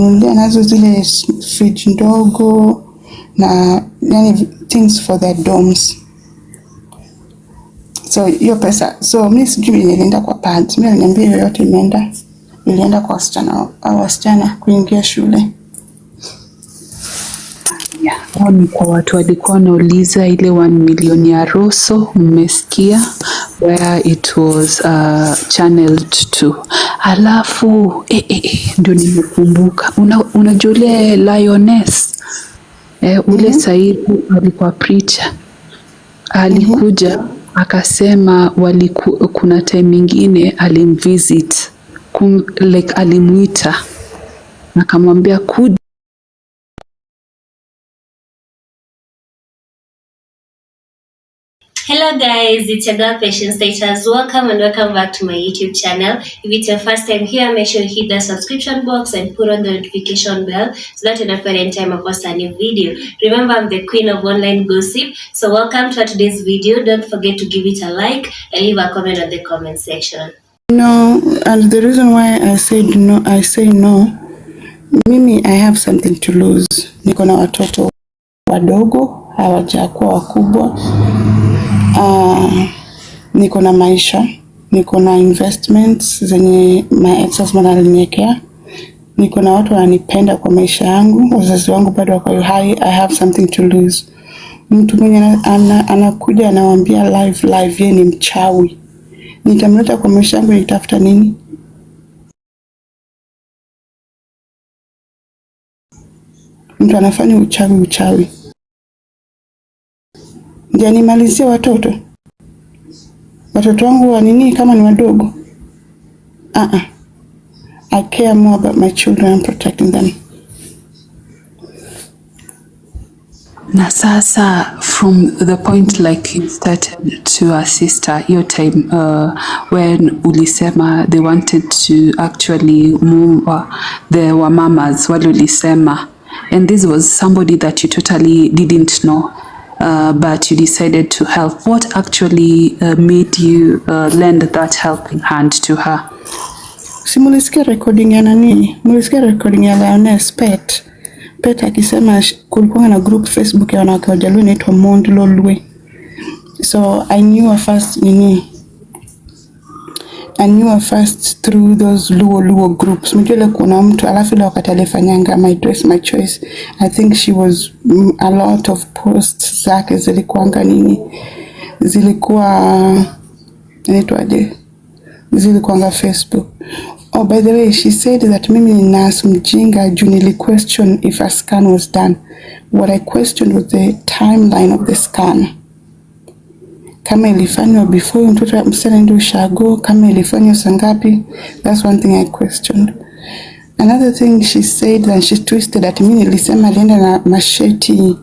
nazo zile fridge ndogo na yani things for their dorms. So hiyo pesa, so mimi sijui nilienda kwa pads. Mimi aliniambia yote ilienda kwa wasichana kuingia shule. Yeah, ni kwa watu walikuwa wanauliza ile 1 million ya Roso, mmesikia where it was channeled to. Alafu ndio nimekumbuka, unajua ile Lioness ule Saidu alikuwa preacher, alikuja akasema kuna time nyingine alimvisit like alimuita akamwambia kuja. Hello guys, it's your girl Patience Status. Welcome and welcome back to my YouTube channel. If it's your first time here, make sure you hit the subscription box and put on the notification bell so that you don't forget any time I post a new video. Remember, I'm the queen of online gossip. So welcome to today's video. Don't forget to give it a like and leave a comment on the comment section. No, and the reason why I say no, mimi I have something to lose. Niko na watoto wadogo, hawajakuwa wakubwa. Niko na maisha, niko na investments zenye my ex-husband aliniwekea, niko na watu wananipenda kwa maisha yangu, wazazi wangu bado wako hai. I have something to lose. Mtu mwenye anakuja anawaambia live yeye ni mchawi, nitamleta kwa maisha yangu nitafuta nini? Mtu anafanya uchawi ndio nimalizie watoto wangu wa nini kama ni wadogo? I care more about my children and protecting them. Na sasa from the point like you started to a sister your time when ulisema they wanted to actually move the wamamas wale ulisema, and this was somebody that you totally didn't know, but you decided to help. What actually made you lend that helping hand to her? Si mulisikia recording ya nani? Mulisikia recording ya Lioness Pet akisema kulikuwa na group Facebook ya wanawake wajaluo inaitwa Mond Lolwe. So I knew her first through those Luo groups. Mjole kuna mtu alafu ile wakati alifanyanga My Dress My Choice, I think she was a lot of posts zake zilikuanga nini, zilikuwa Facebook. Oh, by the way, she said that mimi ni nurse mjinga juu nili question if a scan was done. What I questioned was the timeline of the scan. Kama ilifanywa before mtoto msichana ndio ushago, kama ilifanywa saa ngapi? That's one thing I questioned. Another thing she said, and she twisted at mimi nilisema alienda na masheti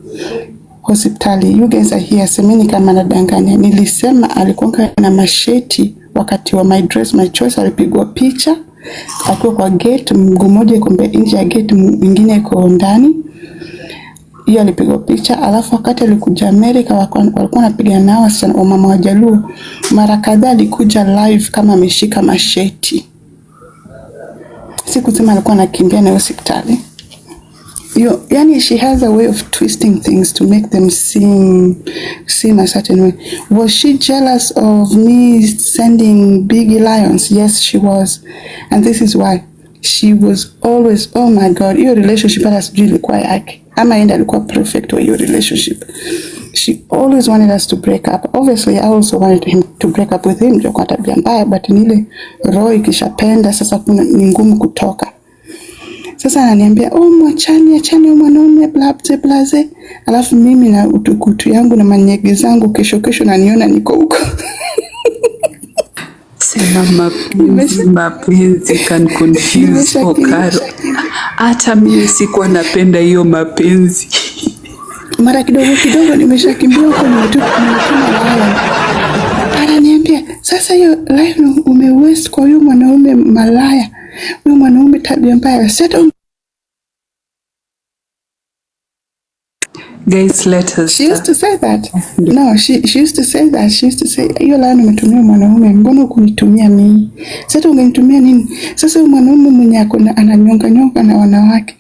hospitali. You guys are here, semeni kama nadanganya. Nilisema alikuwa na masheti wakati wa My Dress My Choice, alipigwa picha akiwa kwa gate, mguu mmoja iko nje ya gate, mwingine iko ndani. Hiyo alipigwa picha. Alafu wakati alikuja America walikuwa wanapiga nao sana mama wajaluo, mara kadhaa alikuja live kama ameshika masheti. Sikusema alikuwa anakimbia na hospitali. Yani she has a way of twisting things to make them seem a certain way. Was she jealous of me sending big lions? Yes, she was. And this is why. She was always, oh my God, your relationship has really quite yake. Ama enda alikuwa perfect with your relationship. She always wanted us to break up. Obviously, I also wanted him to break up with him. Kwa tabia mbaya, but nile roho ikishapenda sasa kuna ni ngumu kutoka. Sasa ananiambia, oh achani mwanaume blaze. Alafu mimi na utukutu yangu na manyege zangu kesho naniona niko huko. Sema mapenzi can confuse Okaro. Hata mimi sikuwa napenda hiyo mapenzi. Mara kidogo nimeshakimbia huko nimetuma lion. Ananiambia, sasa hiyo lion umewaste kwa huyo mwanaume malaya. Huyo mwanaume tabia mbaya. Guys, let us She used to say that. No, she used to say that. She used to say, hiyo laana umetumia mwanaume, mbona ukunitumia mimi? Sasa ungenitumia nini? Sasa mwanaume mwenye ananyonga nyonga na wanawake.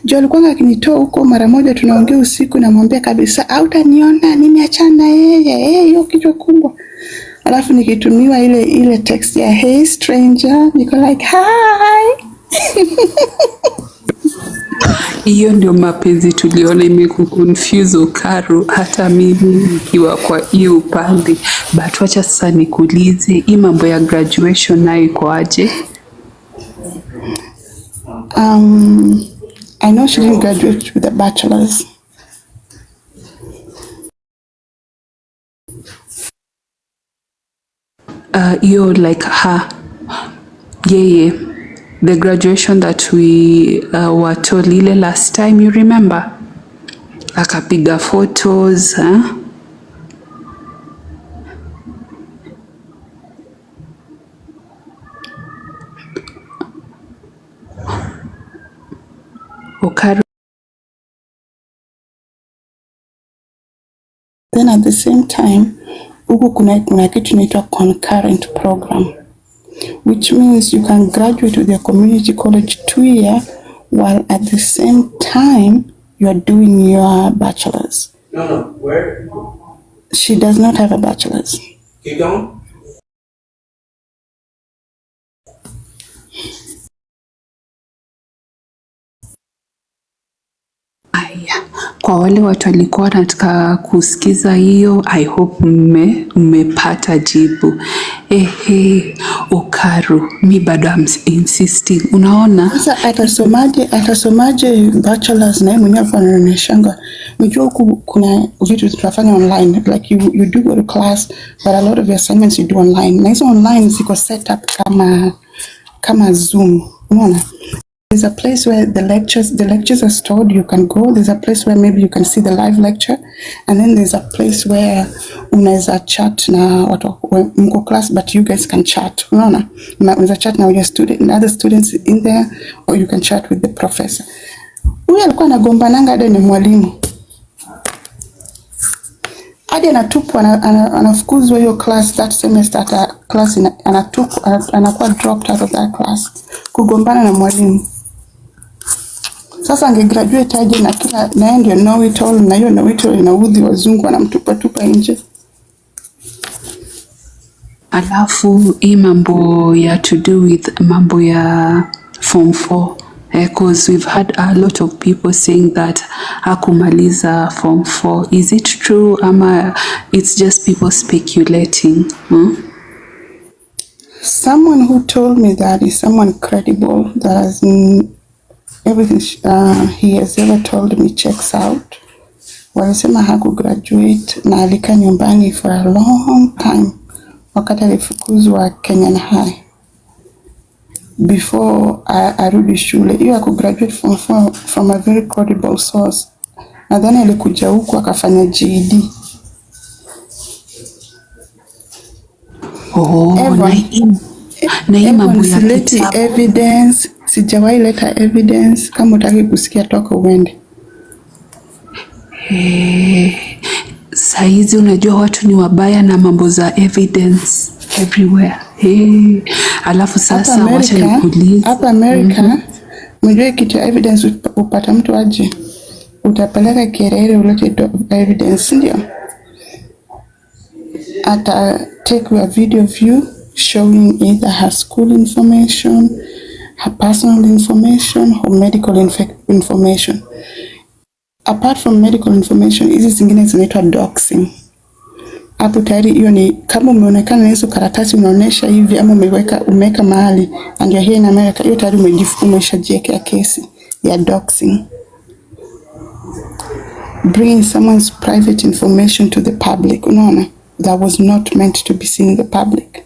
Jo alikuwa akinitoa huko mara moja, tunaongea usiku, namwambia kabisa, hautaniona nimeachana na yeye. Hiyo kichwa kubwa. Alafu nikitumiwa ile text ya hey stranger, niko like hi. Hiyo ndio mapenzi tuliona imekuconfuse Okaru, hata mimi nikiwa kwa hiyo upande. But wacha sasa nikuulize, hii mambo ya graduation nayo iko aje? I know she didn't graduate with a bachelor's. You're like her, yeye, the graduation that we were told ile last time, you remember? Akapiga photos, Okaru. Then at the same time, huku kuna kitu inaitwa concurrent program, which means you can graduate with your community college 2 year while at the same time you are doing your bachelor's. No, where? She does not have a bachelor's. Keep going. Aya, kwa wale watu walikuwa wanataka kusikiza hiyo, I hope mmepata jibu. Okaru, mi bado I'm insisting. Unaona? Sasa atasomaje bachelor's na yeye mwenyewe anaonyeshanga. Unajua huku kuna vitu tunafanya online, like you do go to class, but a lot of your assignments you do online. Na hizo online ziko set up kama Zoom. Unaona? There's a place where the lectures are stored, you can go. There's a place where maybe you can see the live lecture, and then there's a place where unaweza chat na watu mko class, but you guys can chat. Unaona? Unaweza chat na your student and other students in there, or you can chat with the professor. Huyu alikuwa anagombananga hadi ni mwalimu. Hadi anatupwa, anafukuzwa hiyo class that semester, hata class anatupwa, anakuwa dropped out of that class kugombana na mwalimu. Sasa angegraduate aje na kila na ndio know it all, na hiyo know it all inaudhi wazungu, wanamtupa nje. Alafu hii mambo ya to do with mambo ya form 4, because we've had a lot of people saying that hakumaliza form 4. Is it true ama it's just people speculating? Someone who told me that is someone credible, that has everything he has ever told me checks out. Walisema hakugraduate na alikaa nyumbani for a long time wakati alifukuzwa Kenyan High before arudi shule. Hiyo hakugraduate from a very credible source. Nadhani alikuja huku akafanya GED. Na hii mambo ya evidence, sijawahi leta evidence. Kama utaki kusikia toka uende. Saizi unajua watu ni wabaya na mambo za evidence everywhere. Alafu sasa wacha nikuulize. Hapa America, mjue kitu ya evidence upata mtu aje. Utapeleka Kerere ulete evidence, ndio? Ata take a video of you showing either her school information, her personal information, or medical information. Apart from medical information, hizi zingine zinaitwa doxing. Hapo tayari hiyo ni kama umeonekana na hizo karatasi unaonesha hivi ama umeweka mahali and you're here in America, hiyo tayari umeshajiwekea kesi ya doxing. Bringing someone's private information to the public, unaona, that was not meant to be seen in the public.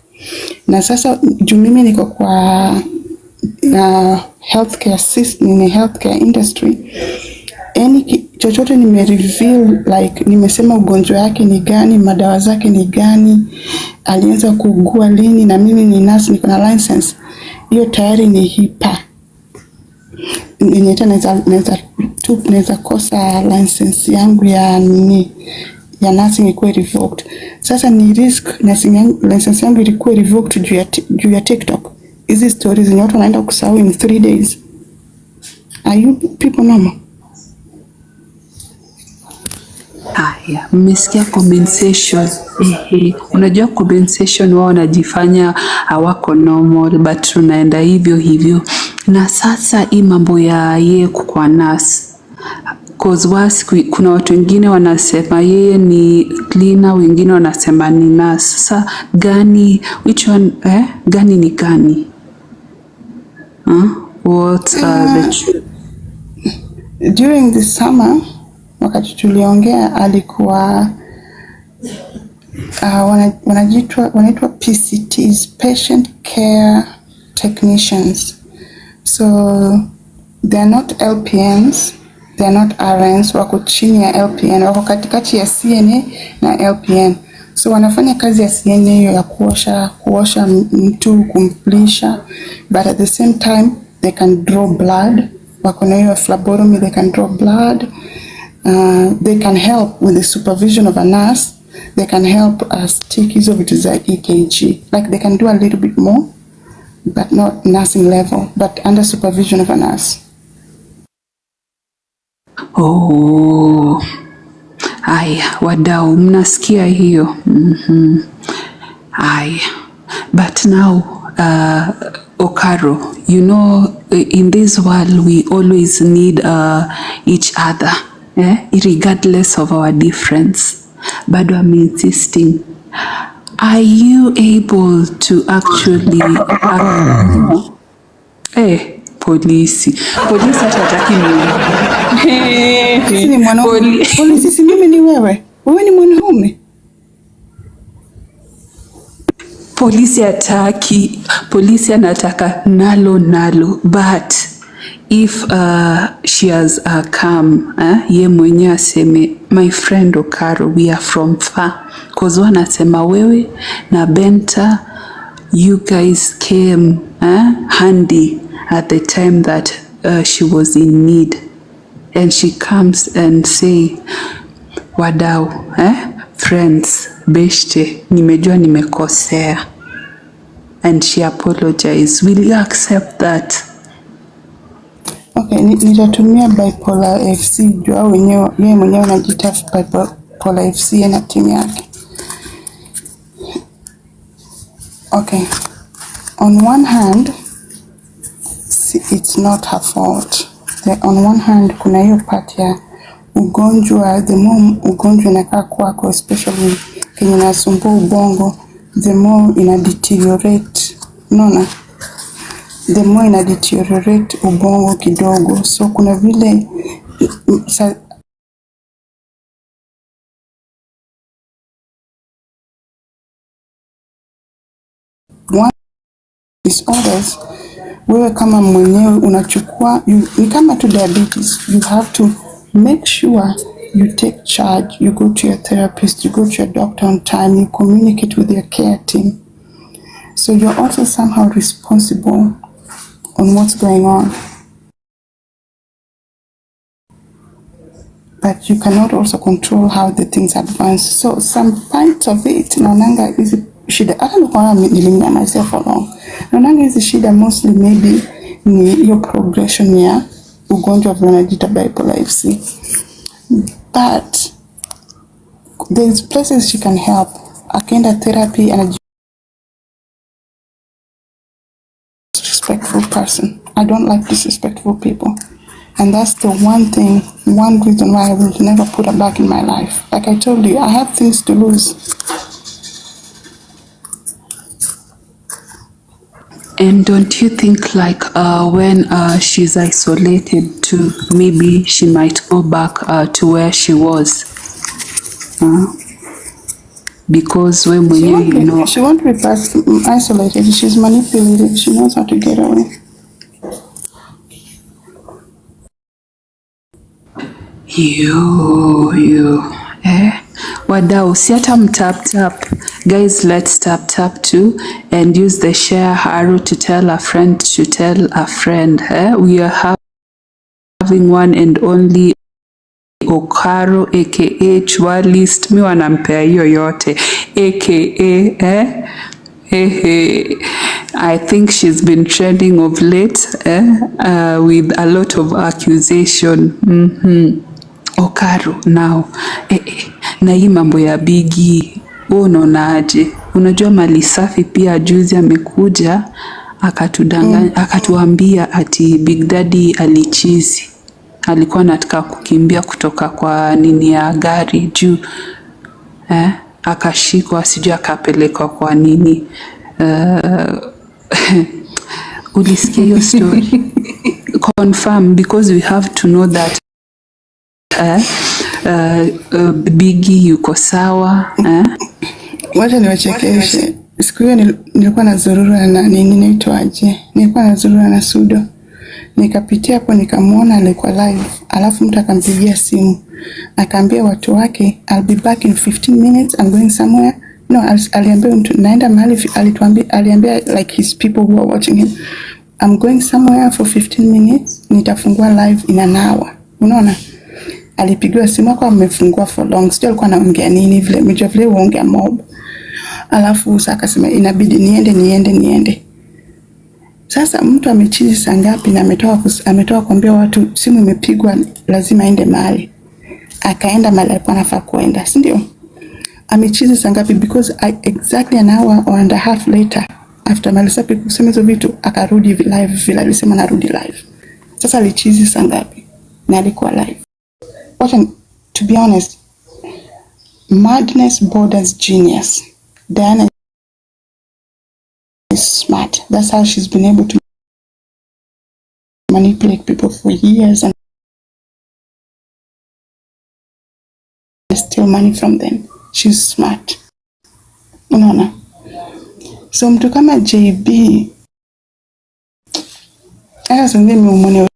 Na sasa juu mimi niko kwa healthcare system, in healthcare industry, chochote reveal, like nimesema ugonjwa yake ni gani, madawa zake ni gani, alianza kuugua lini, na mimi ni nurse, niko na license, hiyo tayari ni HIPAA. Naweza tu naweza kosa license yangu ya nini ya nursing ikuwe revoked. Sasa ni risk license yangu ilikuwa revoked juu ya TikTok. Hizi stories zenye watu wanaenda kusahau in 3 days. Are you people normal? Haya, mmesikia compensation. Unajua compensation wao wanajifanya hawako normal but tunaenda hivyo hivyo. Na sasa hii mambo ya yeye kukua nurse, cause kuna watu wengine wanasema yeye ni cleaner, wengine wanasema ni nurse. Sasa gani, which one, gani ni gani? What are the truth? During the summer wakati tuliongea alikuwa wanaitwa PCTs, patient care technicians. So they are not LPNs, they are not RNs, wako chini ya LPN, wako katikati ya CNA na LPN. So wanafanya kazi ya CNA hiyo ya kuosha mtu, kumplisha, but at the same time they can draw blood. Wako na hiyo phlebotomy, they can draw blood. They can help with the supervision of a nurse. They can help us take hizo vitu za EKG. Like they can do a little bit more, but not nursing level, but under supervision of a nurse. Oh, aya, wadau, mnasikia hiyo? Aya, but now, Okaro, you know, in this world we always need each other, regardless of our difference. Bado I'm insisting. Are you able to actually polisi hatataki Sisi ni mwanaume. Polisi si mimi ni wewe. Wewe ni mwanaume. Polisi anataka nalo, but if she has come, ye mwenye aseme, my friend Okaro, we are from far, cause wanasema wewe na Benta, you guys came handy at the time that she was in need, and she comes and say, wadau, friends, beshte, nimejua nimekosea, and she apologized. Will you accept that? Okay, nitatumia bipolar FC juu au yeye mwenyewe anajiita bipolar FC na timu yake. Okay, on one hand it's not her fault. On one hand kuna hiyo part ya ugonjwa, the more ugonjwa inakaa kwako, especially kenye nasumbua ubongo, the more ina deteriorate, unaona, the more ina deteriorate ubongo kidogo. So kuna vile one disorders, wewe kama mwenyewe unachukua, ni kama tu diabetes, you have to make sure you take charge, you go to your therapist, you go to your doctor on time, you communicate with your care team. So you're also somehow responsible on what's going on. But you cannot also control how the things advance. So some parts of it, naonanga hizi shida, hata nikuwa nilinyamazia for long. Naonanga hizi shida mostly maybe ni hiyo progression ya ugonjwa unaojiita bipolar FC. But there's places she can help. Akienda therapy and disrespectful person. I don't like disrespectful people. And that's the one reason why I will never put her back in my life. Like I told you, I have things to lose. And don't you think like when she's isolated too, maybe she might go back to where she was? Because when you know, she won't be isolated. She's manipulated. She knows how to get away. Wadau, si hata mtap. Guys, let's tap too and use the share arrow to tell a friend to tell a friend. We are having one and only Okaro aka Chwalist, mi wanampea hiyo yote aka I think she's been trending of late with a lot of accusation. Okaro now na hii mambo ya Biggie, wewe unaonaje? Unajua Mali Safi pia juzi amekuja akatudanganya, akatuambia ati Big Daddy alichizi, alikuwa anataka kukimbia kutoka kwa nini ya gari juu akashikwa, sijui akapelekwa kwa nini. Ulisikia hiyo story? Confirm, because we have to know that Biggie yuko sawa. Wacha niwachekeshe. Siku hiyo nilikuwa nazurura na nini naitwaje? Nilikuwa nazurura na Sudo. Nikapitia hapo nikamwona alikuwa live. Alafu mtu akampigia simu. Akaambia watu wake, I'll be back in 15 minutes, I'm going somewhere. No, aliambia mtu naenda mahali, aliambia like his people who are watching him, I'm going somewhere for 15 minutes, nitafungua live in an hour. Unaona? Alipigiwa simu kwa amefungua for long. Sio alikuwa anaongea nini vile, mjua vile uongea mob. Alafu sasa akasema inabidi niende. Sasa mtu amechizi saa ngapi na ametoka kuambia watu simu imepigwa lazima aende mahali. Akaenda mahali alikuwa anafaa kuenda, si ndio? Amechizi saa ngapi because exactly an hour or and a half later after Malisapi kusema hizo vitu akarudi live vile alisema narudi live. Sasa alichizi saa ngapi na alikuwa live? To be honest, madness borders genius. Diana is smart. That's how she's been able to manipulate people for years and steal money from them. She's smart. Unaona? So mtu kama JB songea muone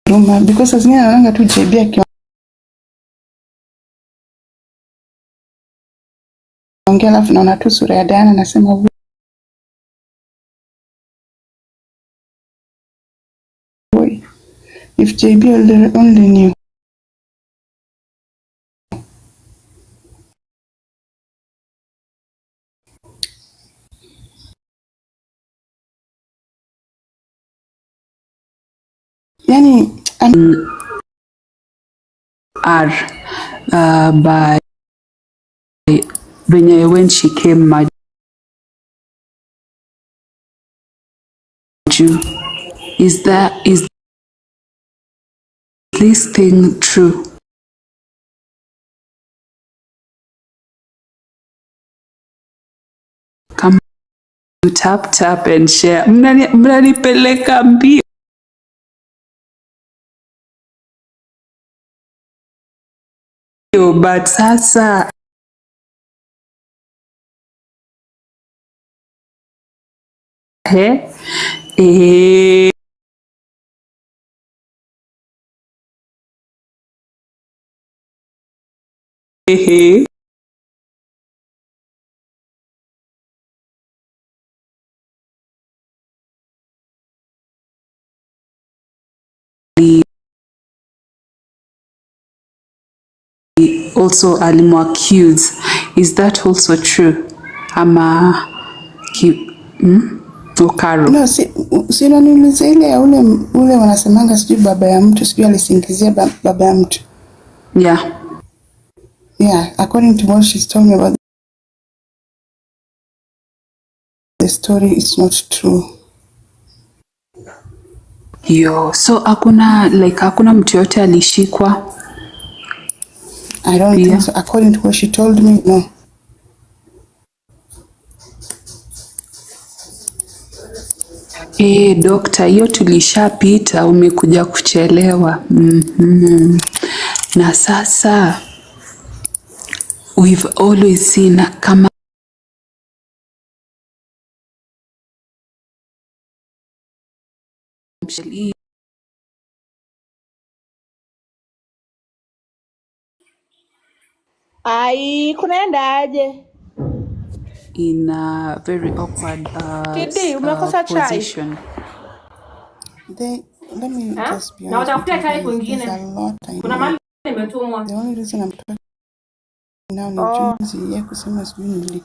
Roma because as nina naanga tu JB akiongea alafu naona tu sura ya Diana nasema boy, if JB only knew. Yani by when she came Maju, is this thing true? Come you tap and share. Mnanipeleka mbio. But sasa also alimu-accuse. Is that also true? Ama Okaro? No, si unaniuliza ile ya ule wanasemanga sijui baba ya mtu sijui alisingizia baba ya mtu. Yeah, according to what she's told me about the story, it's not true. So hakuna mtu yote alishikwa? I don't think so. According to what she told me, no. Dokta, hiyo tulishapita, umekuja kuchelewa. Na sasa we've always seen kama kunaenda aje? In a very awkward Kidi, umekosa position. Let me just be Na honest with watafutia you chai guys. There's kwingine. a lot I Kuna know. mali nimetumwa. The only reason I'm talking now ni Oh, juzi ya kusema sijui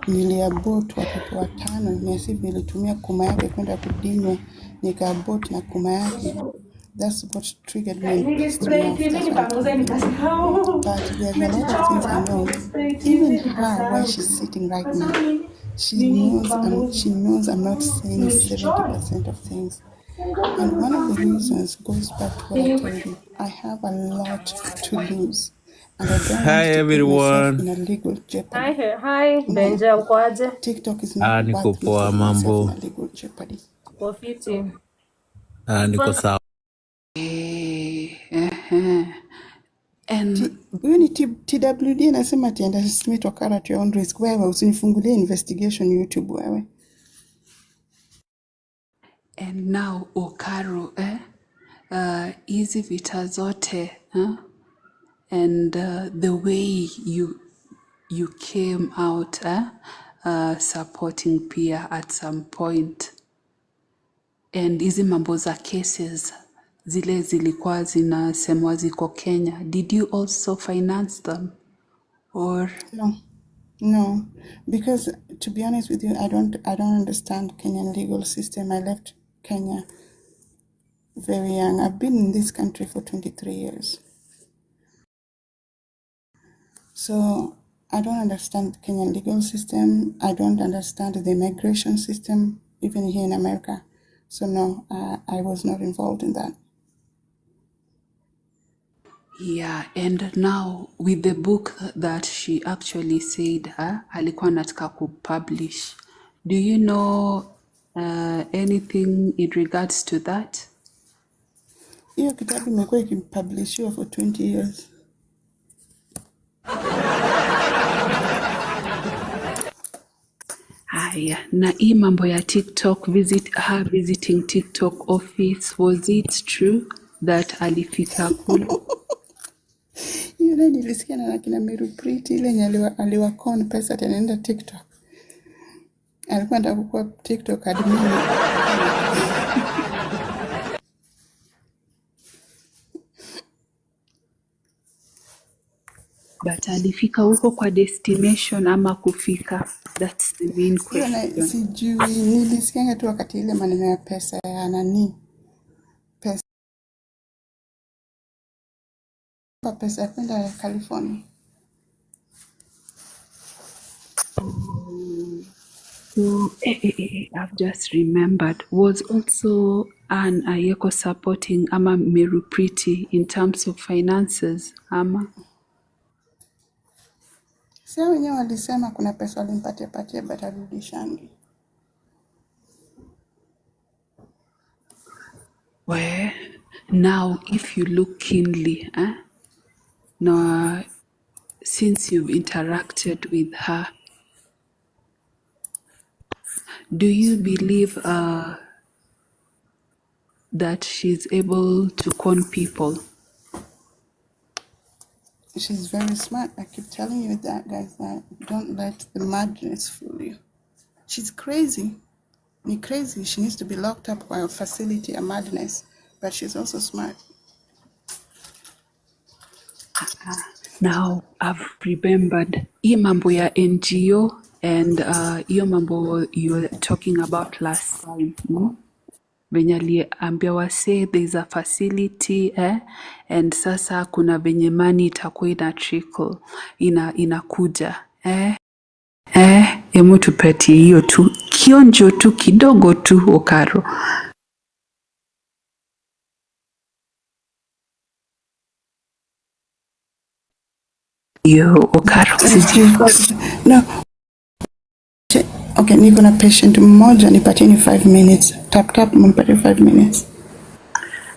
niliabort watoto 5 na sivyo nilitumia kuma yake kwenda kudinywa nikaabort na kuma yake. That's what triggered me and pissed me Nilispray off. That's nini why I'm kamuze talking. nikasahau. But there's a lot of things I Nimejichoma. know. Nilispray Even TV her, where nikasahau. she's sitting right now, Kasahau nini? she Nini knows kamuze. I'm not saying Nimejichoma. 70% of things. And one of the reasons goes back to what I told you. I have a lot to lose. And I don't want Hi to put myself everyone. in a legal jeopardy. Hi, No, Benja uko aje? TikTok is not Niko worth me poa putting myself in mambo. a legal jeopardy. Uko fiti. Niko sawa. And Huyo ni TWD anasema ati underestimate Wakala at your own risk. Wewe usinifungulie investigation YouTube wewe. and now Okaro hizi vita zote and the way you came out supporting pia at some point, and hizi mambo za cases zile zilikuwa zinasemwa ziko Kenya, did you also finance them or? No, because to be honest with you, I don't understand Kenyan legal system. I left Kenya very young. I've been in this country for 23 years. So I don't understand Kenyan legal system. I don't understand the immigration system, even here in America. So no, I was not involved in that. Yeah, and now with the book that she actually said alikuwa anataka kupublish, do you know anything in regards to that? Hiyo kitabu imekuwa ikipublishiwa for 20 years. Haya, na hii mambo ya TikTok her visiting TikTok office, was it true that alifika kule? Yule nilisikia na kina Meru Priti ile yenye aliwakon pesa tena TikTok. Alikuwa anataka kuwa TikTok admin. But alifika huko kwa destination ama kufika? That's the main question. Sijui, nilisikia tu wakati ile maneno ya pesa ya nani. Pesa ya kwenda California. So, I've just remembered, was also Anne Ayeko supporting ama Meru Priti in terms of finances ama? Sasa wenyewe walisema kuna pesa walimpatia but arudishangi. Well, now if you look keenly, now since you've interacted with her, do you believe that she's able to con people? She's very smart. I keep telling you that, guys, that don't let the madness fool you. She's crazy. Ni crazy. She needs to be locked up by a facility, a madness. But she's also smart. Now I've remembered hii mambo ya NGO and hiyo mambo you were talking about last time, venye aliambia wase there's a facility and sasa kuna venye money itakuwa ina trickle inakuja emu tupatie hiyo tu kionjo tu kidogo tu Okaro. Yo Okaro No. Okay, niko na patient mmoja, nipatieni 5 minutes. Tap, mpatie 5 minutes.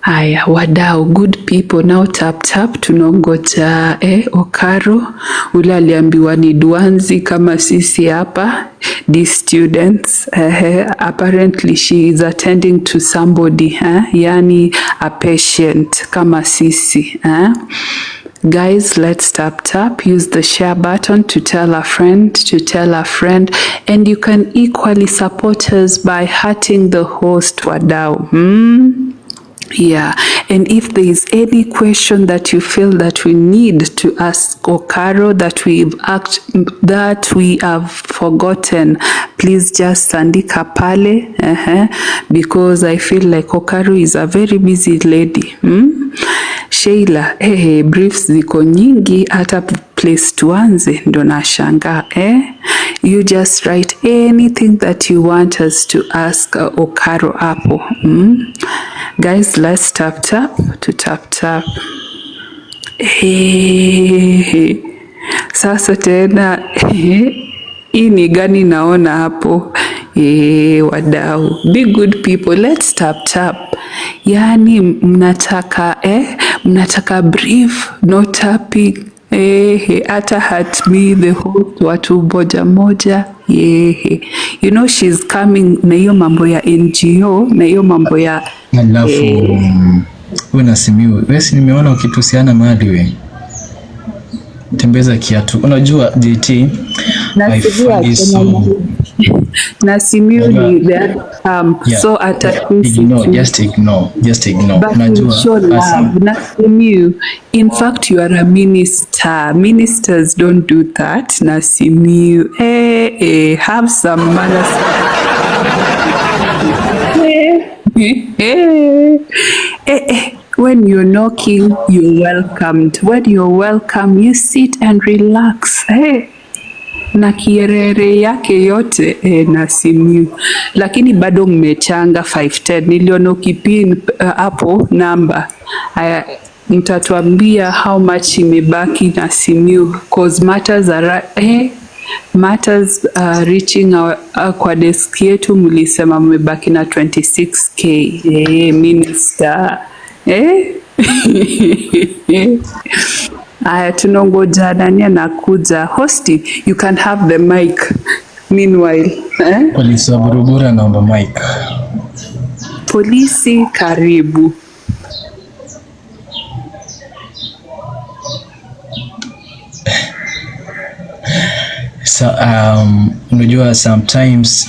Haya wadau, good people, now tap tunongoja Okaro ule aliambiwa ni Dwanzi kama sisi hapa the students apparently she is attending to somebody yani a patient kama sisi Guys, let's tap, use the share button to tell a friend, and you can equally support us by hurting the host wadau. Yeah, and if there is any question that you feel that we need to ask Okaro that we have forgotten, please just andika pale, because I feel like Okaro is a very busy lady. Sheila, briefs ziko nyingi hata place tuanze ndo nashangaa You just write anything that you want us to ask Okaro hapo. Guys, let's tap to tap. Sasa tena hii ni gani naona hapo? Wadau, be good people, let's tap. Yani mnataka brief, no tapping. Hata hat me the host watu moja. You know she's coming na hiyo mambo ya NGO na hiyo mambo ya alafu wewe nasimiu wewe, nimeona ukitusiana mahali we tembeza kiatu. Unajua JT, I find so Nasimiu ni the so just ignore. Unajua Nasimiu, in fact you are a minister. Ministers don't do that. Nasimiu, have some manners. When you're knocking, you're welcomed. When you're welcome, you sit and relax. Na kierere yake yote Nasimiu, lakini bado mmechanga 510. Niliona ukipin hapo namba. Mtatuambia how much imebaki Nasimiu, cause matters are reaching kwa desk yetu. Mlisema mmebaki na 26k. Minister Aya, tunongoja nani anakuja. Hosti, you can have the mic meanwhile. Polisi wa Burubura naomba mic. Polisi karibu. So, unajua sometimes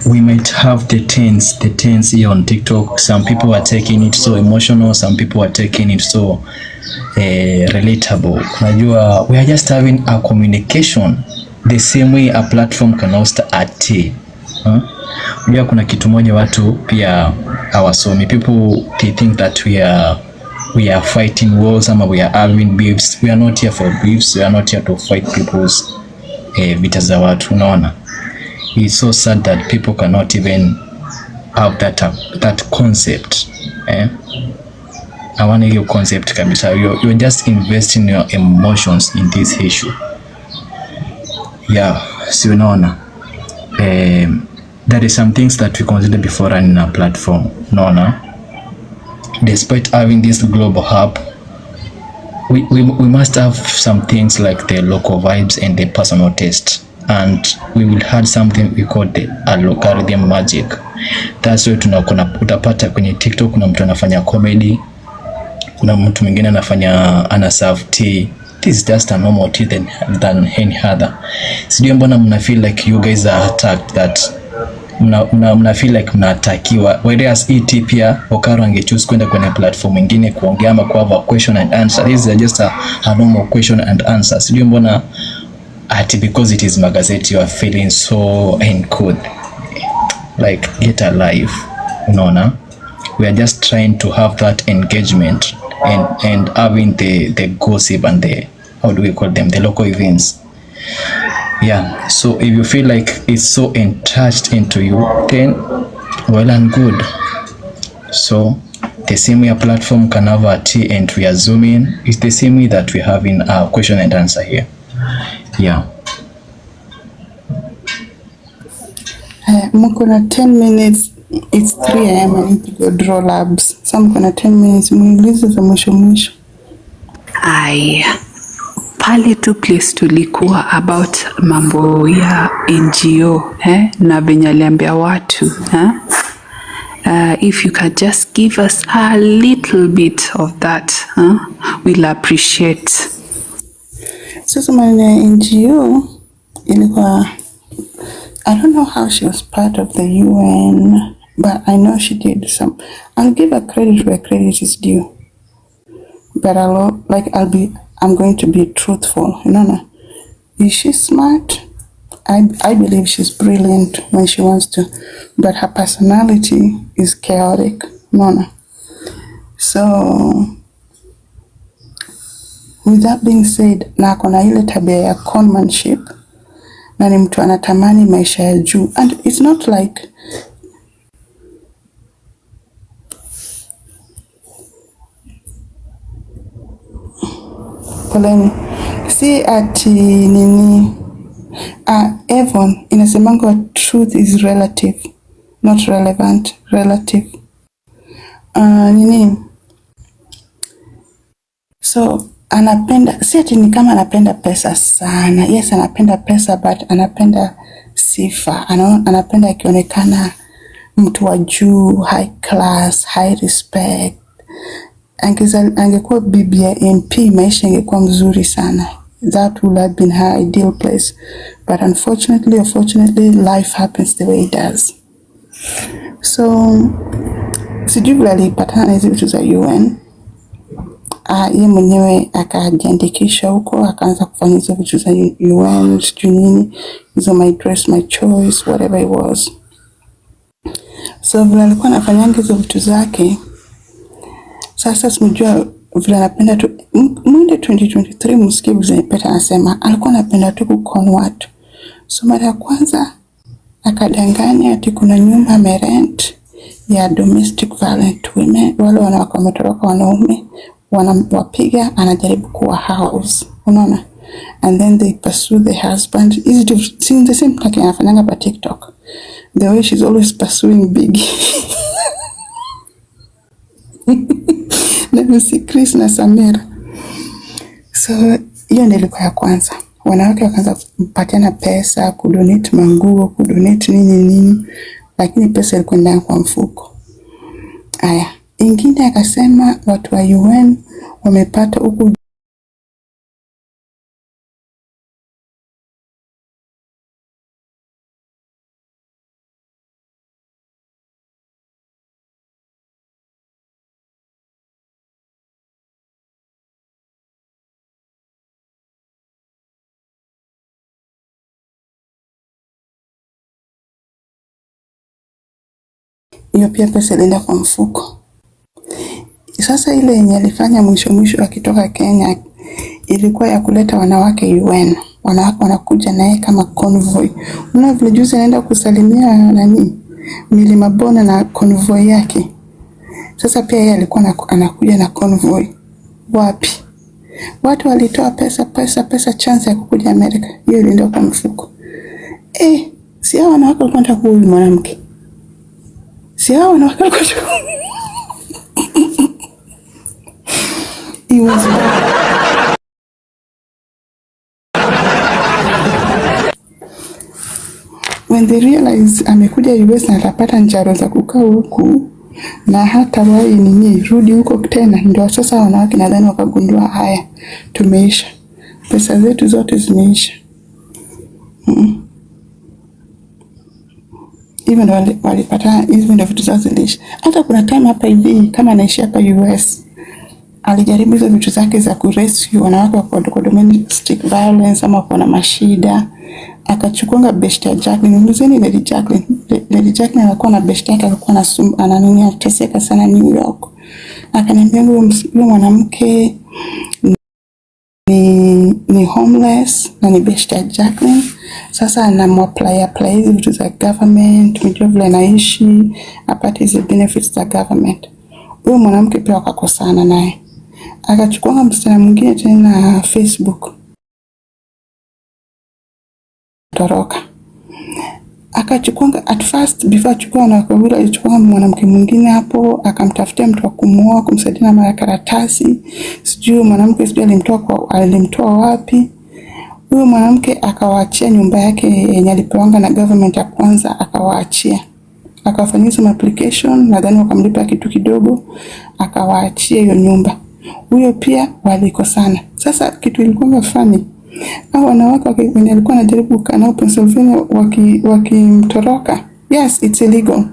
we might have the tense here on TikTok. Some people are taking it so emotional, some people are taking it so relatable. Unajua we are just having a communication the same way a platform can host a tea. Unajua kuna kitu moja watu pia hawasomi. People they think that we are fighting wars ama we are having beefs. We are not here for beefs. We are not here to fight people's vita za watu. Unaona, it's so sad that people cannot even have that concept. Hawana hiyo concept kabisa. You're just investing your emotions in this issue. Yeah, si unaona, there is some things that we consider before running a platform. Unaona, despite having this global hub, we must have some things like the local vibes and the personal taste, and we will add something we call the algorithm magic. That's why utapata kwenye TikTok kuna mtu anafanya comedy, kuna mtu mwingine ana serve tea. This is just a normal tea than any other. Sijui mbona mna feel like you guys are attacked, that mna feel like mnatakiwa, whereas tea pia Okaro angechoose kwenda kwenye platform nyingine kuongea ama ku have a question and answer. This is just a normal question and answer. Sijui mbona because it is magazeti you are feeling so good. Like, get alive. Unaona, we are just trying to have that engagement and having the gossip and the, how do we call them, the local events. Yeah, so if you feel like it's so attached into you, then well and good. So the same way a platform can have a tea and we are zooming, it's the same way that we have in our question and answer here. Yeah. Mko na 10 minutes. It's 3 AM. I need to go draw labs. So mko na 10 minutes. Muulize za mwisho. Aya, pale tu place tulikuwa about mambo ya NGO na venye aliambia watu if you can just give us a little bit of that, we'll appreciate. Sasa maneno ya NGO ilikuwa, I don't know how she was part of the UN but I know she did some. I'll give her credit where credit is due. But I'm going to be truthful. No. Is she smart? I believe she's brilliant when she wants to, but her personality is chaotic. No. So with that being said, na akona ile tabia ya conmanship na ni mtu anatamani maisha ya juu, and it's not like poleni, si ati nini. Evon inasemanga truth is relative, not relevant, relative. Nini, so anapenda, si ati ni kama anapenda pesa sana. Yes, anapenda pesa, but anapenda sifa. Anapenda akionekana mtu wa juu, high class, high respect. Angekuwa bibi ya MP, maisha ingekuwa mzuri sana. That would have been her ideal place. But unfortunately, life happens the way it does. So, sijui vile alipatana na hizi vitu za UN. Yeye mwenyewe akajiandikisha huko, akaanza kufanya hizo vitu za UN, sijui nini, hizo my dress, my choice, whatever it was. So, vile alikuwa anafanyanga hizo vitu zake, sasa simjua vile anapenda tu. Mwende 2023 msikie vile Peta anasema alikuwa anapenda tu kukon watu. So mara ya kwanza akadanganya ati kuna nyumba amerent ya domestic violent women, wale wanawake wametoroka wanaume wanawapiga, anajaribu kuwa house, unaona, and then they pursue the husband. Is it the same like anafanyanga pa TikTok, the way she's always pursuing big na si Chris na Samira. So hiyo ndio ilikuwa ya kwanza. Wanawake wakaanza kupatiana pesa, kudonate manguo, kudonate nini, lakini pesa ilikuwa ndani kwa mfuko. Aya, ingine akasema watu wa UN wamepata huku hiyo pia pesa ilienda kwa mfuko. Sasa ile yenye alifanya mwisho akitoka Kenya ilikuwa ya kuleta wanawake UN. Wanawake wanakuja naye kama convoy. Unaona vile juzi anaenda kusalimia Milima Bona na convoy yake. Sasa pia yeye alikuwa anakuja na convoy. Wapi? Watu walitoa pesa chance ya kukuja Amerika. Hiyo ilienda kwa mfuko. Si hao wanawake walikuwa wanataka kuoa mwanamke. Si hao wanawake walikuwa It was bad. When they realize amekuja US na atapata njaro za kukaa huku na hata wai rudi huko tena, ndio sasa wanawake nadhani wakagundua haya, tumeisha. Pesa zetu zote zimeisha. Even walipata hizo ndio vitu zao zilisha. Hata kuna time hapa hivi kama anaishi hapa US, alijaribu hizo vitu zake za kurescue wanawake kwa domestic violence ama kwa na mashida. Akachukuanga best ya Jacqueline. Ulizeni Lady Jacqueline. Lady Jacqueline alikuwa na best yake, alikuwa anateseka sana New York. Akaniambia huyo mwanamke ni homeless na ni best ya Jacqueline. Sasa anamuapply hizi vitu za government, mjua vile anaishi, apate hizi benefits za government. Huyo mwanamke pia wakakosana naye. Akachukua msichana mwingine tena Facebook. Toroka. Akachukua at first before achukua na kwa vile alichukua mwanamke mwingine hapo, akamtafutia mtu wa kumuoa, kumsaidia na makaratasi. Sijui mwanamke alimtoa wapi. Huyo mwanamke akawaachia nyumba yake yenye alipewa na government ya kwanza, akawaachia. Akafanyia some application, nadhani wakamlipa kitu kidogo, akawaachia hiyo nyumba. Huyo pia walikosana. Sasa kitu ilikuwa funny. Hao wanawake wenye alikuwa anajaribu kukaa nao Pennsylvania wakimtoroka, Yes, it's illegal.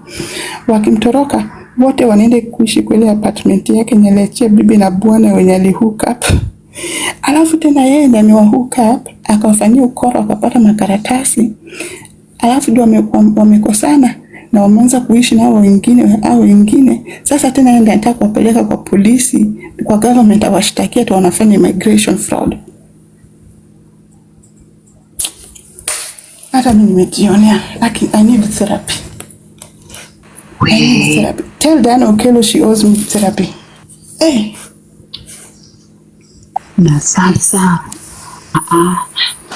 Wakimtoroka wote wanaenda kuishi kwa ile apartment yake nyelechea bibi na bwana wenye ali hook up. Alafu tena yeye ndiye amewa hook up, akawafanyia ukora, akapata makaratasi. Alafu ndio wamekosana na wameanza kuishi na hao wengine. Sasa tena yeye ndiye anataka kuwapeleka kwa polisi, kwa government awashtakia tu wanafanya immigration fraud. Hata mimi nimejionea, lakini I need therapy. I need therapy. Tell Diana Okello she owes me therapy. Hey. Na sasa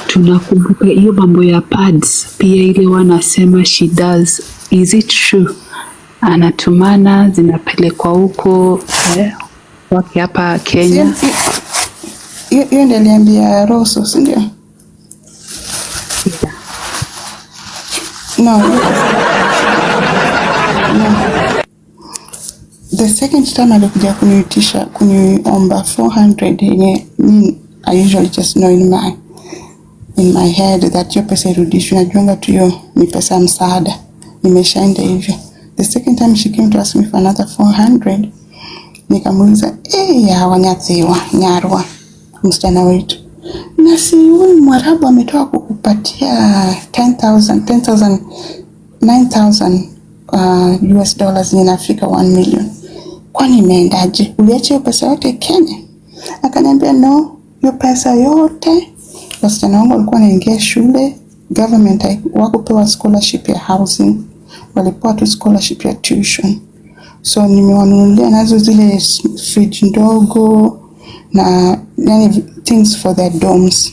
tunakumbuka hiyo mambo ya pads pia, ile wanasema she does. Is it true? Anatumana zinapelekwa huko wake hapa Kenya. Hiyo ndio aliambia Roso, si ndio? No. The second time alikuja kuniitisha kuniomba 400 yenye I usually just know in my head that hiyo pesa irudishwe, najuanga tu hiyo ni pesa ya msaada, nimeshaenda hivyo. The second time she came to ask me for another 400, nikamuuliza ya Wanyathiwa Nyarwa msichana wetu, na si huyu Mwarabu ametoka kukupatia 9,000 US dollars inafika 1 million. Kwani imeendaje? Uliacha hiyo pesa yote Kenya? Akaniambia no, hiyo pesa yote wasichana wangu walikuwa wanaingia shule, government hawakupewa scholarship ya housing, walipewa tu scholarship ya tuition. So nimewanunulia nazo zile fridge ndogo na yani things for their dorms.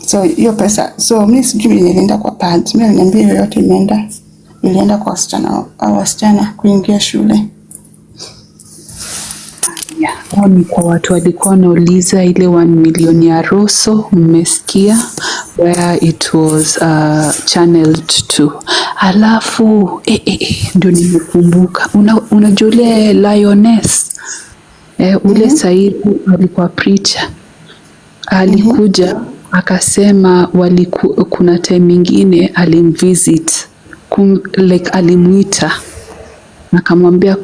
So hiyo pesa, so mimi sijui ilienda kwa pads. Mimi aliniambia yote ilienda kwa wasichana kuingia shule. Yeah, ni kwa watu walikuwa wanauliza ile 1 million ya Roso, mmesikia where it was channeled to. Alafu ndio nimekumbuka, unajua ile Lioness ule Saidu alikuwa preacher, alikuja akasema kuna time nyingine alimvisit like alimuita akamwambia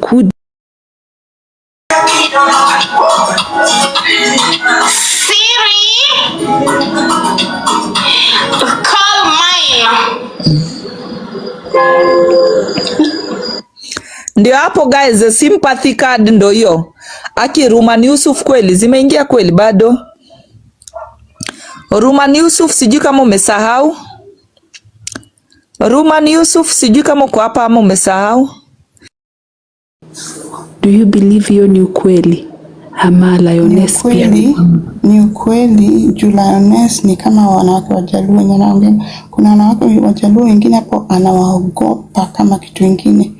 Ndio hapo guys, the sympathy card ndo hiyo. Ruman Yusuf kweli zimeingia kweli bado? Ruman Yusuf sijui kama umesahau. Ruman Yusuf sijui kama uko hapa ama umesahau. Do you believe hiyo ni ukweli? Ama Lioness pia? Ni ukweli, juu Lioness ni kama wanawake Wajaluo wenye naongea. Kuna wanawake Wajaluo wengine hapo anawaogopa kama kitu kingine.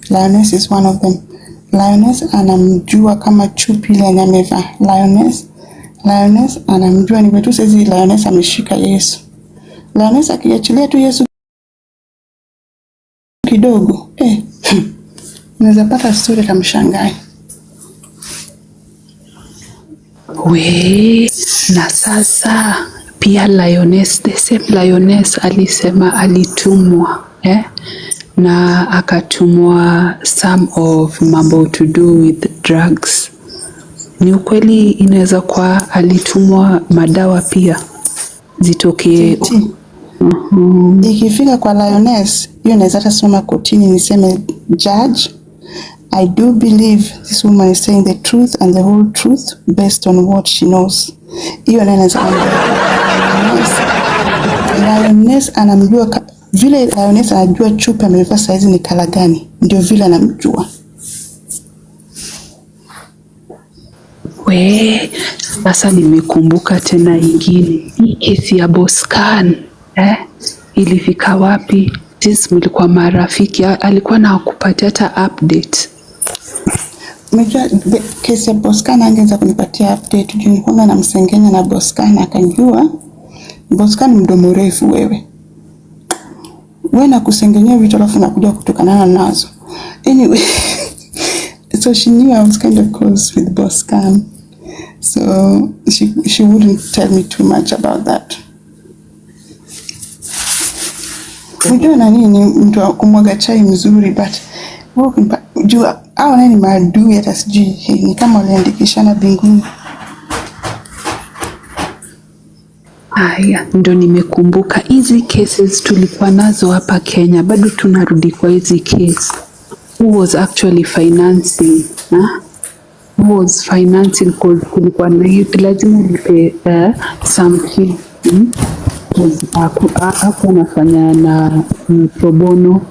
Lioness is one of them. Lioness anamjua kama chupi ile amevaa. Lioness anamjua ni wetu sasa. Lioness ameshika Yesu. Lioness akiachilia tu Yesu kidogo, unaweza pata story kama mshangae. Na sasa pia Lioness, the same Lioness alisema alitumwa na akatumwa some of mambo to do with drugs. Ni ukweli inaweza kwa alitumwa madawa pia zitokee? Ikifika kwa Lioness, hiyo naweza hata soma kotini niseme, judge, I do believe this woman is saying the truth and the whole truth based on what she knows. Hiyo naweza Lioness anamjua vile Lioness anajua chupa amevaa saizi ni kala gani, ndio vile anamjua. Sasa nimekumbuka tena ingine. Hii kesi ya Boscan ilifika wapi? Sisi mlikuwa marafiki, alikuwa na kupatia hata update. Mjua kesi ya Boscan angeweza kunipatia update juu nilikuwa na msengenya na Boscan, akajua Boscan mdomo refu wewe na kusengenya vitu alafu nakuja kutokana nazo. Anyway, so she knew I was kind of close with Boscan. So she wouldn't tell me too much about that. Unajua nani ni mtu wa kumwaga chai mzuri, but jua au nani maadui hata sijui ni kama waliandikishana binguni. Haya, ndo nimekumbuka hizi cases tulikuwa nazo hapa Kenya, bado tunarudi kwa hizi case. Who was actually financing? Who was financing? Kulikuwa na hiyo lazima ulipe something. Hapo anafanya na pro bono.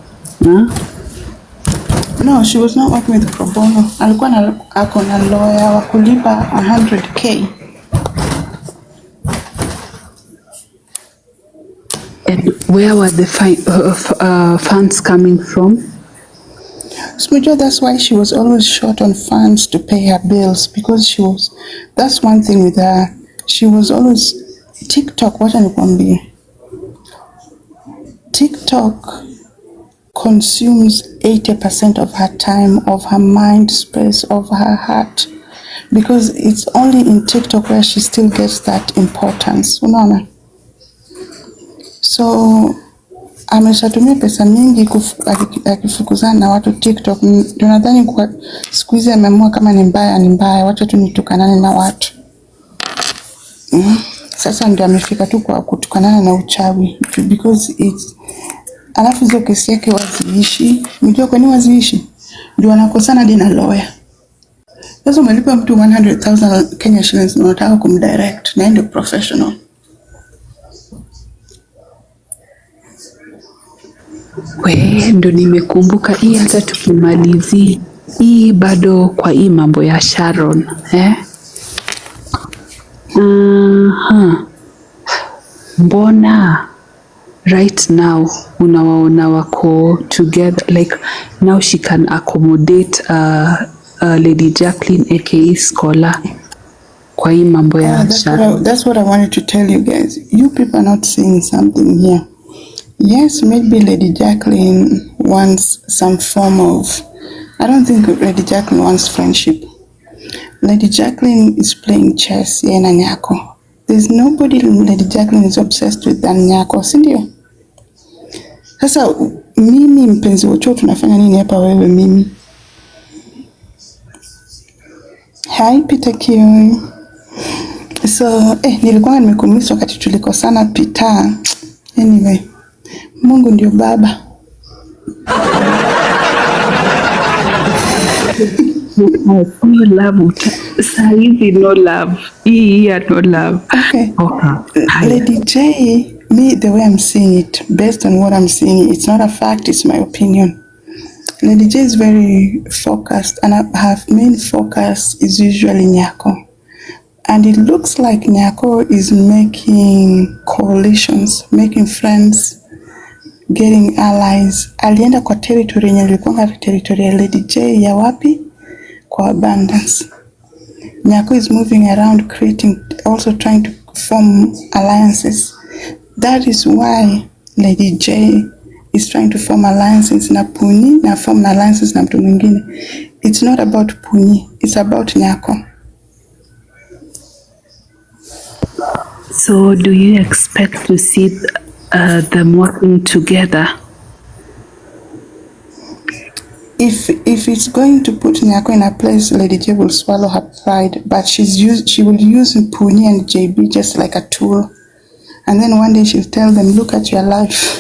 No, she was not working with pro bono. Alikuwa ako na lawyer wa kulipa 100k. And where were the funds coming from? So that's why she was always short on funds to pay her bills, because that's one thing with her. She was always TikTok. What anikwambie, TikTok consumes 80% of her time, of her mind space, of her heart, because it's only in TikTok where she still gets that importance. Unaona? So ameshatumia pesa mingi akifukuzana na watu TikTok. Ndio nadhani kwa siku hizi ameamua kama ni mbaya, wacha tu nitukanane na watu. Sasa ndio amefika tu kwa kutukanana na uchawi, because it's alafu hizo kesi yake waziishi. Unajua kwa nini waziishi? Ndio wanakosana hadi na lawyer. Sasa umelipa mtu 100,000 Kenya shillings na unataka kumdirect, na ndio professional. Ndo nimekumbuka hii, hata tukimalizi hii bado kwa hii mambo ya Sharon mbona right now unawaona wako together, like now she can accommodate Lady Jacqueline aka Scholar kwa hii mambo ya Sharon. That's what I wanted to tell you guys. You people are not seeing something here. Yes, maybe Lady Jacqueline wants some form of, I don't think Lady Jacqueline wants friendship. Lady Jacqueline is playing chess, yeye na Nyako. There's nobody Lady Jacqueline is obsessed with than Nyako, si ndio? Sasa mimi mpenzi wote tunafanya nini hapa wewe mimi? Hi Peter Kioi. So, nilikuwa nimekumisi wakati tulikosana Peter. Anyway, Mungu ndio baba. No love. Sahivi no love. Yeah, no love. Okay. Lady J, me, the way I'm seeing it, based on what I'm seeing, it's not a fact, it's my opinion. Lady J is very focused, and her main focus is usually Nyako. And it looks like Nyako is making coalitions, making friends, getting allies. Alienda kwa territory yenye ilikuwa territory ya Lady J ya wapi? Kwa Abundance. Nyako is moving around also trying to form alliances. That is why Lady J is trying to form alliances na Puni na form alliances na mtu mwingine. It's not about Puni, it's about Nyako. So do you expect to see them working together? If it's going to put Nyako in a place, Lady J will swallow her pride, but she will use Puni and JB just like a tool. And then one day she'll tell them, look at your life.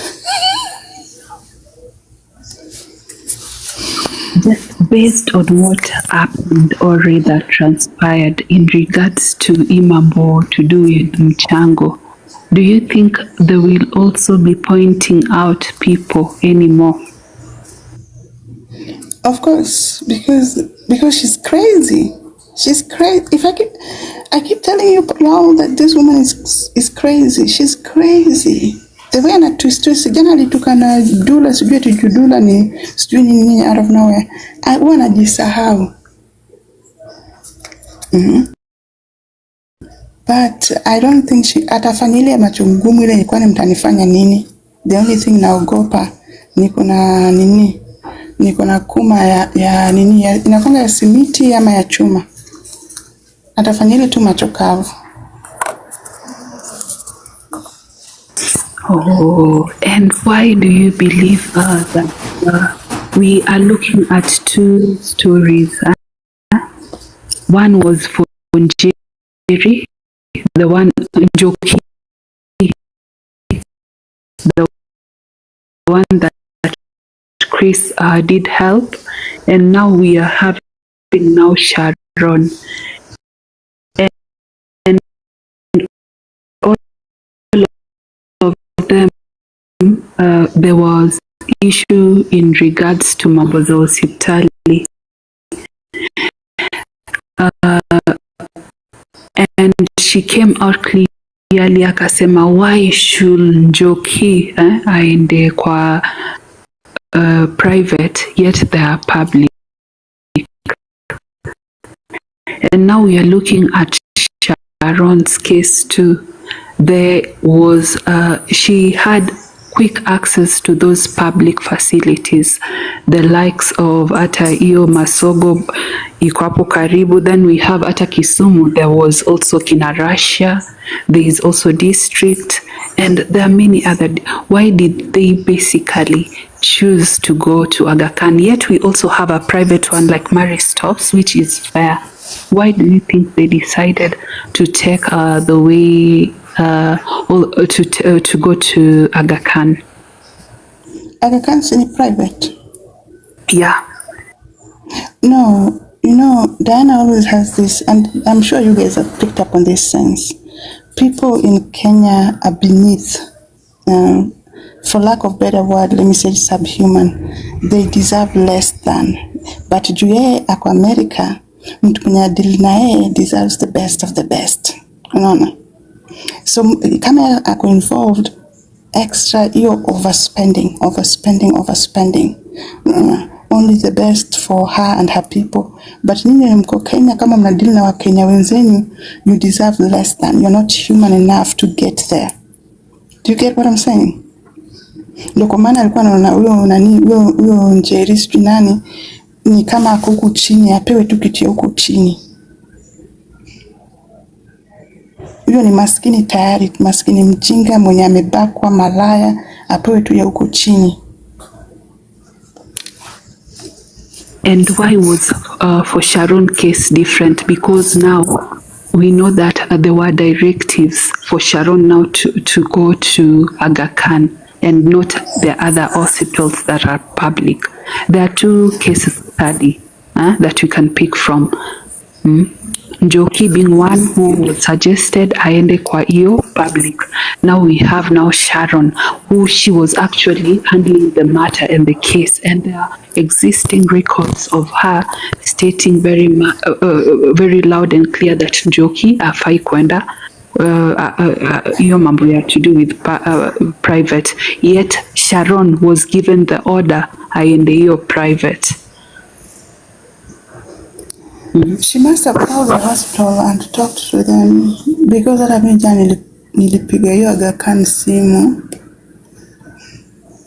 Just based on what happened or rather transpired in regards to Imambo to do with Mchango, do you think they will also be pointing out people anymore? Of course, because she's crazy. She's crazy. If I keep telling you now that this woman is crazy. She's crazy. The way ana twist jana alitukana Dula, sijui ati Dula ni sijui nini out of nowhere. Huwa anajisahau. But I don't think atafanya ile macho ngumu ile ilikuwa ni mtanifanya nini. The only thing naogopa niko na kuma ya nini inakwanga ya simiti ama ya chuma. Atafanya ile tu macho kavu. Oh, and why do you believe that we are looking at two stories? One was for Njeri, the one Njoki, the one that Chris did help, and now we are having now Sharon, and all of them. There was issue in regards to mambo za hospitali, and she came out clearly akasema why should Njoki aende kwa private yet they are public. And now we are looking at Sharon's case too. There was she had quick access to those public facilities, the likes of hata hiyo Masogo iko hapo karibu. Then we have hata Kisumu, there was also Kina Russia, there is also district, and there are many other. Why did they basically choose to go to Aga Khan? Yet we also have a private one like Mary Stops, which is fair. Why do you think they decided to take the way to go to Aga Khan? Aga Khan's in private. Yeah. No, you know, Diana always has this, and I'm sure you guys have picked up on this sense. People in Kenya are beneath, for lack of better word, let me say subhuman. They deserve less than. But juu yeye ako America, mtu mwenye adili na yeye deserves the best of the best. Unaona? So kama ako involved, extra hiyo overspending. Only the best for her and her people. But ninyi mko Kenya, kama mnadili na Wakenya wenzenu, you deserve less than. You're not human enough to get there. Do you get what I'm saying? Ndio kwa maana alikuwa anaona huyo Njeri sijui nani ni kama ako huku chini, apewe tu kitu ya huku chini. Huyo ni maskini tayari, maskini mjinga mwenye amebakwa malaya, apewe tu ya huku chini. And why was for Sharon case different? Because now we know that there were directives for Sharon now to go to Aga Khan and not the other hospitals that are public. There are two case study that we can pick from. Njoki being one who was suggested aende kwa hiyo public. Now we have now Sharon, who she was actually handling the matter and the case, and there are existing records of her stating very loud and clear that Njoki afai kwenda hiyo mambo ya to do with private, yet Sharon was given the order aende hiyo private. She must have called the hospital and talked to them, because hata mimi jana nilipiga hiyo Aga Khan simu.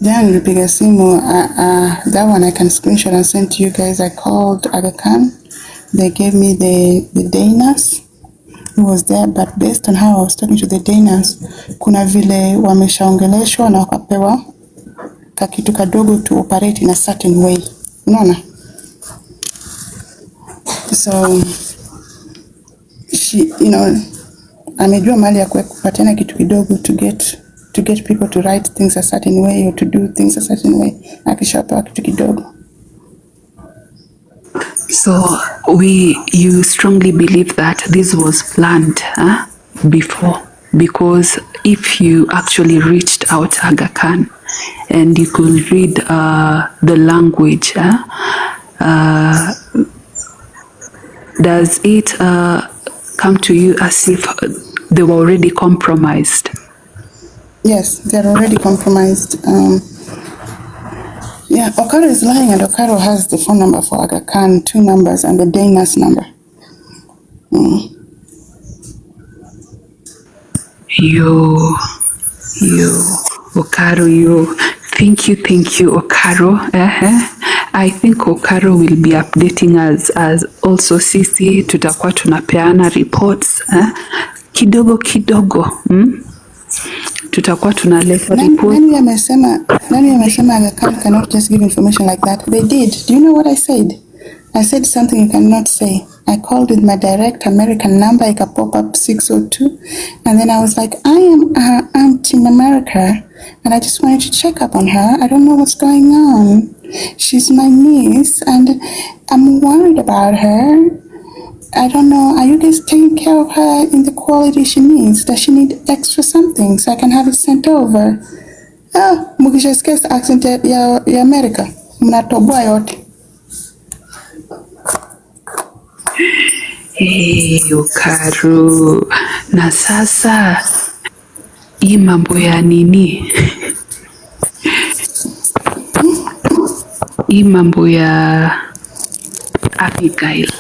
Jana nilipiga simu, that one I can screenshot and send to you guys. I called Aga Khan. They gave me the day nurse who was there, but based on how I was talking to the day nurse, kuna vile wameshaongeleshwa na wakapewa kakitu kadogo to operate in a certain way. Unaona? So she, you know, amejua mali ya kupatiana kitu kidogo to get people to write things a certain way or to do things a certain way. Akishapewa kitu kidogo. So you strongly believe that this was planned before, because if you actually reached out Aga Khan and you could read the language, does it come to you as if they were already compromised? Yes, they're already compromised. Yeah, Okaro is lying, and Okaro has the phone number for Aga Khan, 2 numbers, and the day nurse number. You, Okaro, you. Thank you, Okaro. I think Okaro will be updating us as also sisi tutakuwa tunapeana reports kidogo kidogo. tutakuwa tunaleta report. Nani amesema Aga Khan cannot just give information like that? They did. Do you know what I said? I said something you cannot say. I called with my direct American number, it pop up 602, and then I was like, I am her aunt in America, and I just wanted to check up on her. I don't know what's going on. She's my niece, and I'm worried about her. I don't know, are you guys taking care of her in the quality she needs? Does she need extra something so I can have it sent over? Mukishasikia accent ya America, mnatoboa yote. Ukaru. Na sasa hii mambo ya nini? Hii mambo ya Abigail,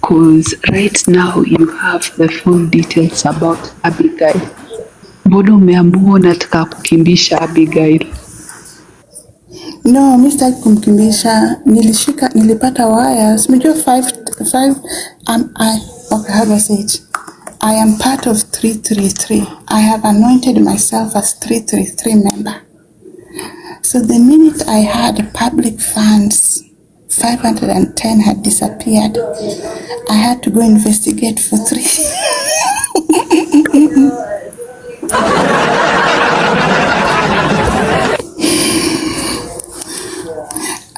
Because right now you have the full details about Abigail. Mbona umeamua unataka kukimbisha Abigail? No, mimi sitaki kumkimbisha. Nilipata wires. Unajua okay, how do I say it? I am part of 333. I have anointed myself as 333 member. So the minute I had public funds, 510 had disappeared. I had to go investigate for 3.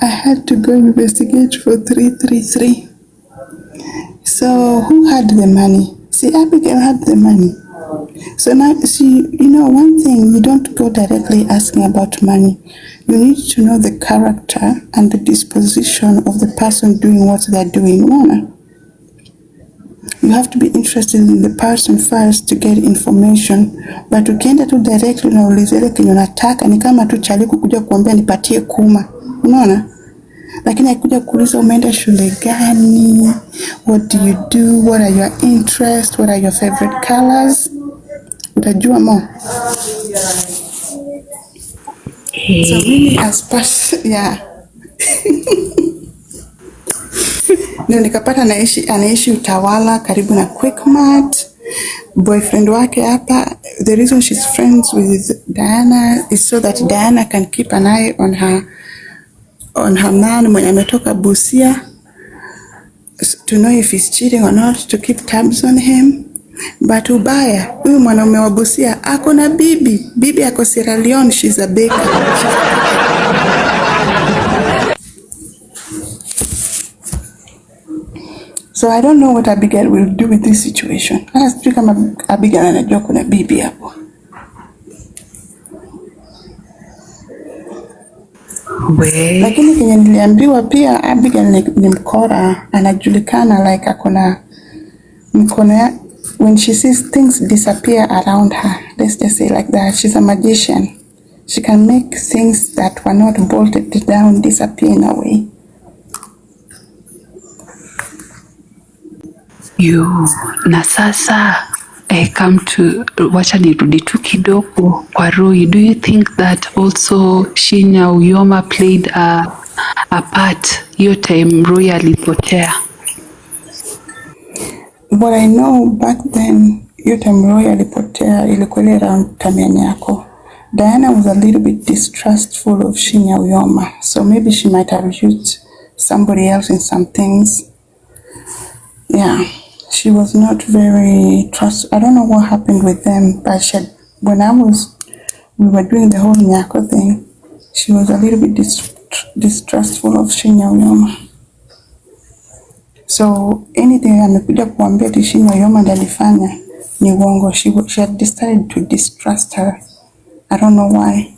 I had to go investigate for 333. So who had the money? See, Abigail had the money. So now, see, one thing, you don't go directly asking about money. You need to know the character and the disposition of the person doing what they're doing. You have to be interested in the person first to get information. But ukienda tu directly unauliza ile kenye unataka, ni kama tu chali kukuja kuambia nipatie kuma. Unaona? Lakini akikuja kuuliza umeenda shule gani? What do you do? What are your interests? What are your favorite colors? Utajua more. So really ndio nikapata anaishi Utawala karibu na Quickmart. Boyfriend wake hapa. The reason she's friends with Diana is so that Diana can keep an eye on her man mwenye ametoka Busia, to know if he's cheating or not, to keep tabs on him. But ubaya, huyu mwanaume wa Busia ako na bibi ako Sierra Leone, she's a baker. So I don't know what Abigail will do with this situation. Hata sijui kama Abigail anajua kuna bibi hapo. Lakini kenye niliambiwa pia Abigail ni mkora, anajulikana like akona mkono ya, when she sees things disappear around her, let's just say like that, she's a magician. She can make things that were not bolted down disappear in a way. Na sasa come to wacha nirudi tu kidogo kwa Roy. Do you think that also Shinya Uyoma played a part hiyo time Roy alipotea? What I know back then, hiyo time Roy alipotea ilikuwa around time yako. Diana was a little bit distrustful of Shinya Uyoma, so maybe she might have used somebody else in some things. Yeah. She was not very I don't know what happened with them, but we were doing the whole Nyako thing, she was a little bit distrustful of Shinya Uyoma. So anything amekuja kuambia ati Shinya Uyoma ndiye alifanya ni uongo. She had decided to distrust her. I don't know why.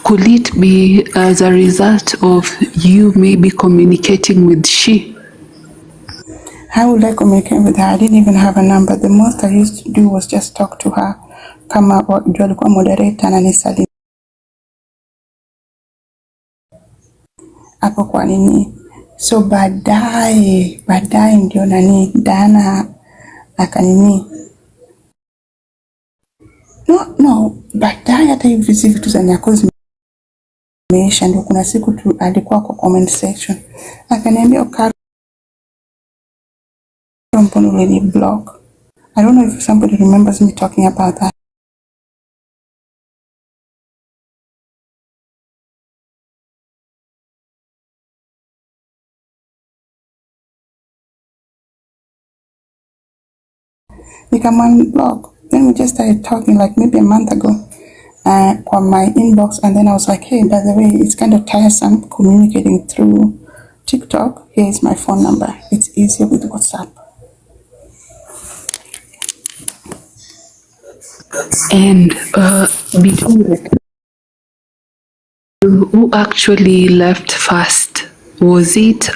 Could it be as a result of you maybe communicating with she? How would I communicate with her? I didn't even have a number. The most I used to do was just talk to her. Kama alikuwa moderator na nisalimia hapo kwa nini. So baadaye ndio Diana akanini. No, baadaye hata hivi vitu za Nyako zimeisha, ndio kuna siku tu alikuwa kwa comment section. Akaniambia mbona ulini block. I don't know if somebody remembers me talking about that. Become blog. Then we just started talking like maybe a month ago on my inbox, and then I was like, hey, by the way, it's kind of tiresome communicating through TikTok. Here is my phone number. It's easier with WhatsApp. And between the two, who actually left first? Was it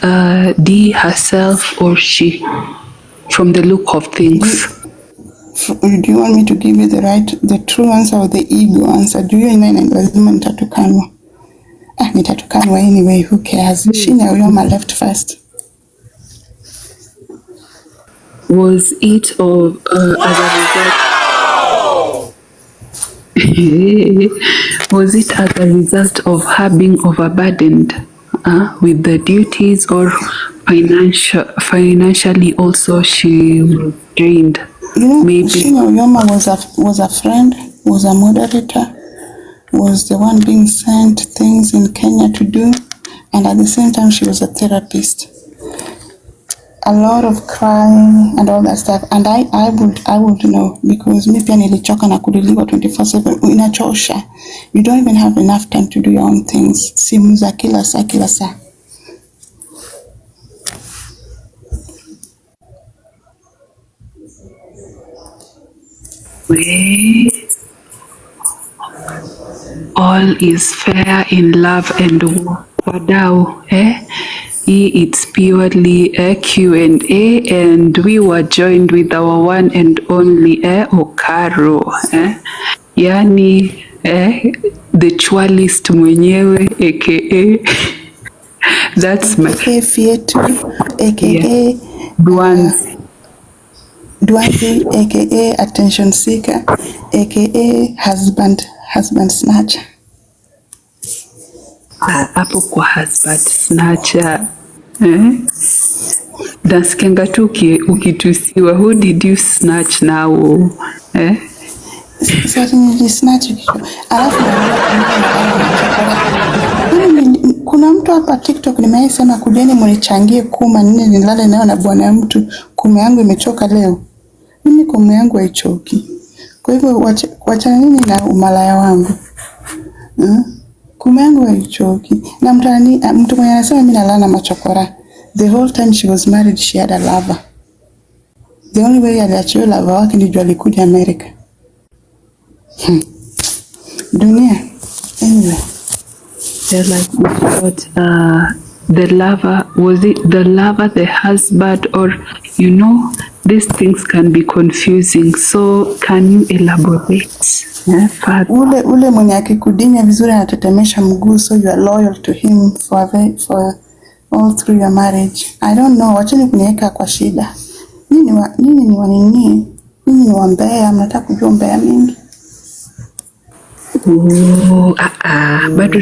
D herself or she? From the look of things. Do you want me to give you the true answer or the ego answer? Do you mean lazima nitatukanwa? Nitatukanwa anyway, who cares? Shina Uyoma left first. Was it of as a result? Was it as a result of her being overburdened with the duties, or financially also she was drained? You know, maybe Shina Uyoma was a friend, was a moderator, was the one being sent things in Kenya to do, and at the same time she was a therapist. A lot of crying and all that stuff, and I would know, because mi pia nilichoka na kudiliwa 24/7. Inachosha. You don't even have enough time to do your own things. Simu za kila saa. all is fair in love and war. Wadau, it's purely Q&A, and we were joined with our one and only Okaro, yani the chwalist mwenyewe aka that's my AKA Fietu, AKA Dwanzi. Dwanzi, AKA attention seeker, AKA husband snatcher. Hapo kwa husband snatcher nasikianga tu ukitusiwa, who did you snatch now? Sasa nilisnatch alafu kuna mtu hapa TikTok nimeisema kujeni mnichangie kuma nini nilale nayo na bwana mtu, kume yangu imechoka leo. Mimi kume yangu haichoki. Kwa hivyo wachana nini na umalaya wangu. Kume yangu haichoki. Na mtu mwenye anasema mimi nalala na machokora. The whole time she was married she had a lover. The only way aliachia lover wake ni juu alikuja America. Dunia. Anyway. They're like, what, the lover, was it the lover, the husband, or, these things can be confusing. So can you elaborate? Ule mwenye akikudinya vizuri anatetemesha mguu, so you are loyal to him for all through your marriage. I don't know, wacheni kuniweka kwa shida. Nini ni wanini? Nini ni wambea, mnataka kujua mbea mingi? Bado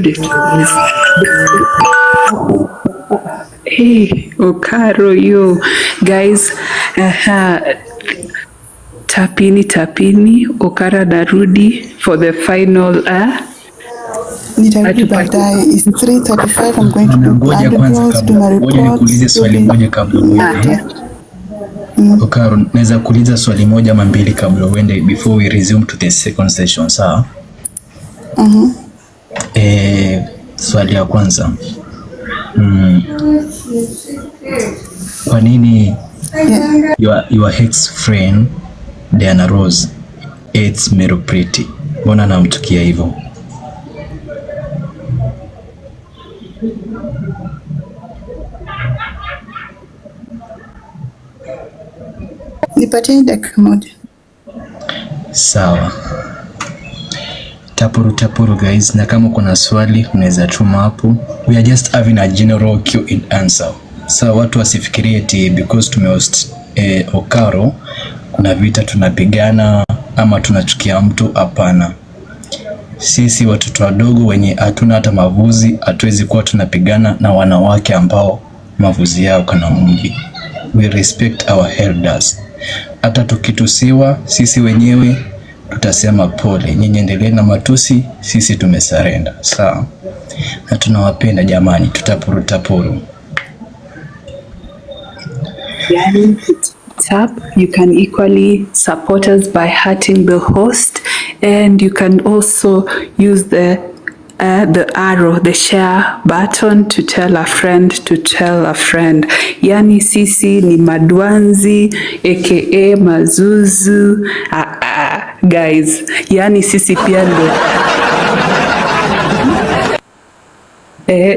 hey, Okaro, yo guys, tapini Okara narudi for the final Nitarudi baadaye. It's 3:35. I'm going to do blood draws, do my reports. Nikuulize swali moja kabla uende. Okaro, naweza kuuliza swali moja ama mbili kabla uende before we resume to the second session, sawa? Swali ya kwanza. Kwa nini your ex friend Diana Rose hates Meru Preti? Mbona namtukia hivyo? Nipateni dakika moja. Sawa. Tapuru guys, na kama kuna swali unaweza tuma hapo. We are just having a general Q&A. So watu wasifikirie eti because tumehost Okaro kuna vita tunapigana ama tunachukia mtu, hapana. Sisi watoto wadogo wenye hatuna hata mavuzi hatuwezi kuwa tunapigana na wanawake ambao mavuzi yao kana mvi. we respect our elders. Hata tukitusiwa sisi wenyewe tutasema pole, nyinyi endelee na matusi, sisi tumesarenda. Sawa, na tunawapenda jamani, tutapuru. Yani, tap, you can equally support us by hurting the host, and you can also use the arrow, the share button to tell a friend to tell a friend. Yani sisi ni madwanzi aka mazuzu. Guys, yani sisi pia ndo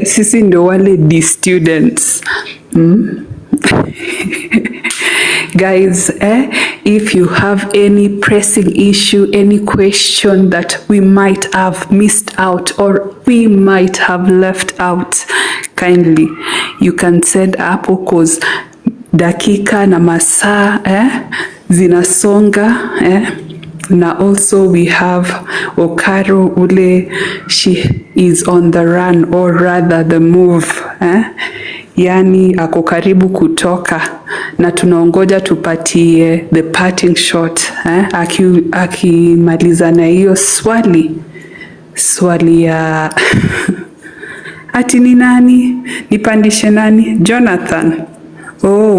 sisi ndo wale D students. Guys, if you have any pressing issue, any question that we might have missed out or we might have left out, kindly you can send hapo, cause dakika na masaa zinasonga na also we have Okaro ule, she is on the run or rather the move yani ako karibu kutoka na tunaongoja tupatie the parting shot akimaliza na hiyo swali ya ati ni nani, nipandishe nani, Jonathan,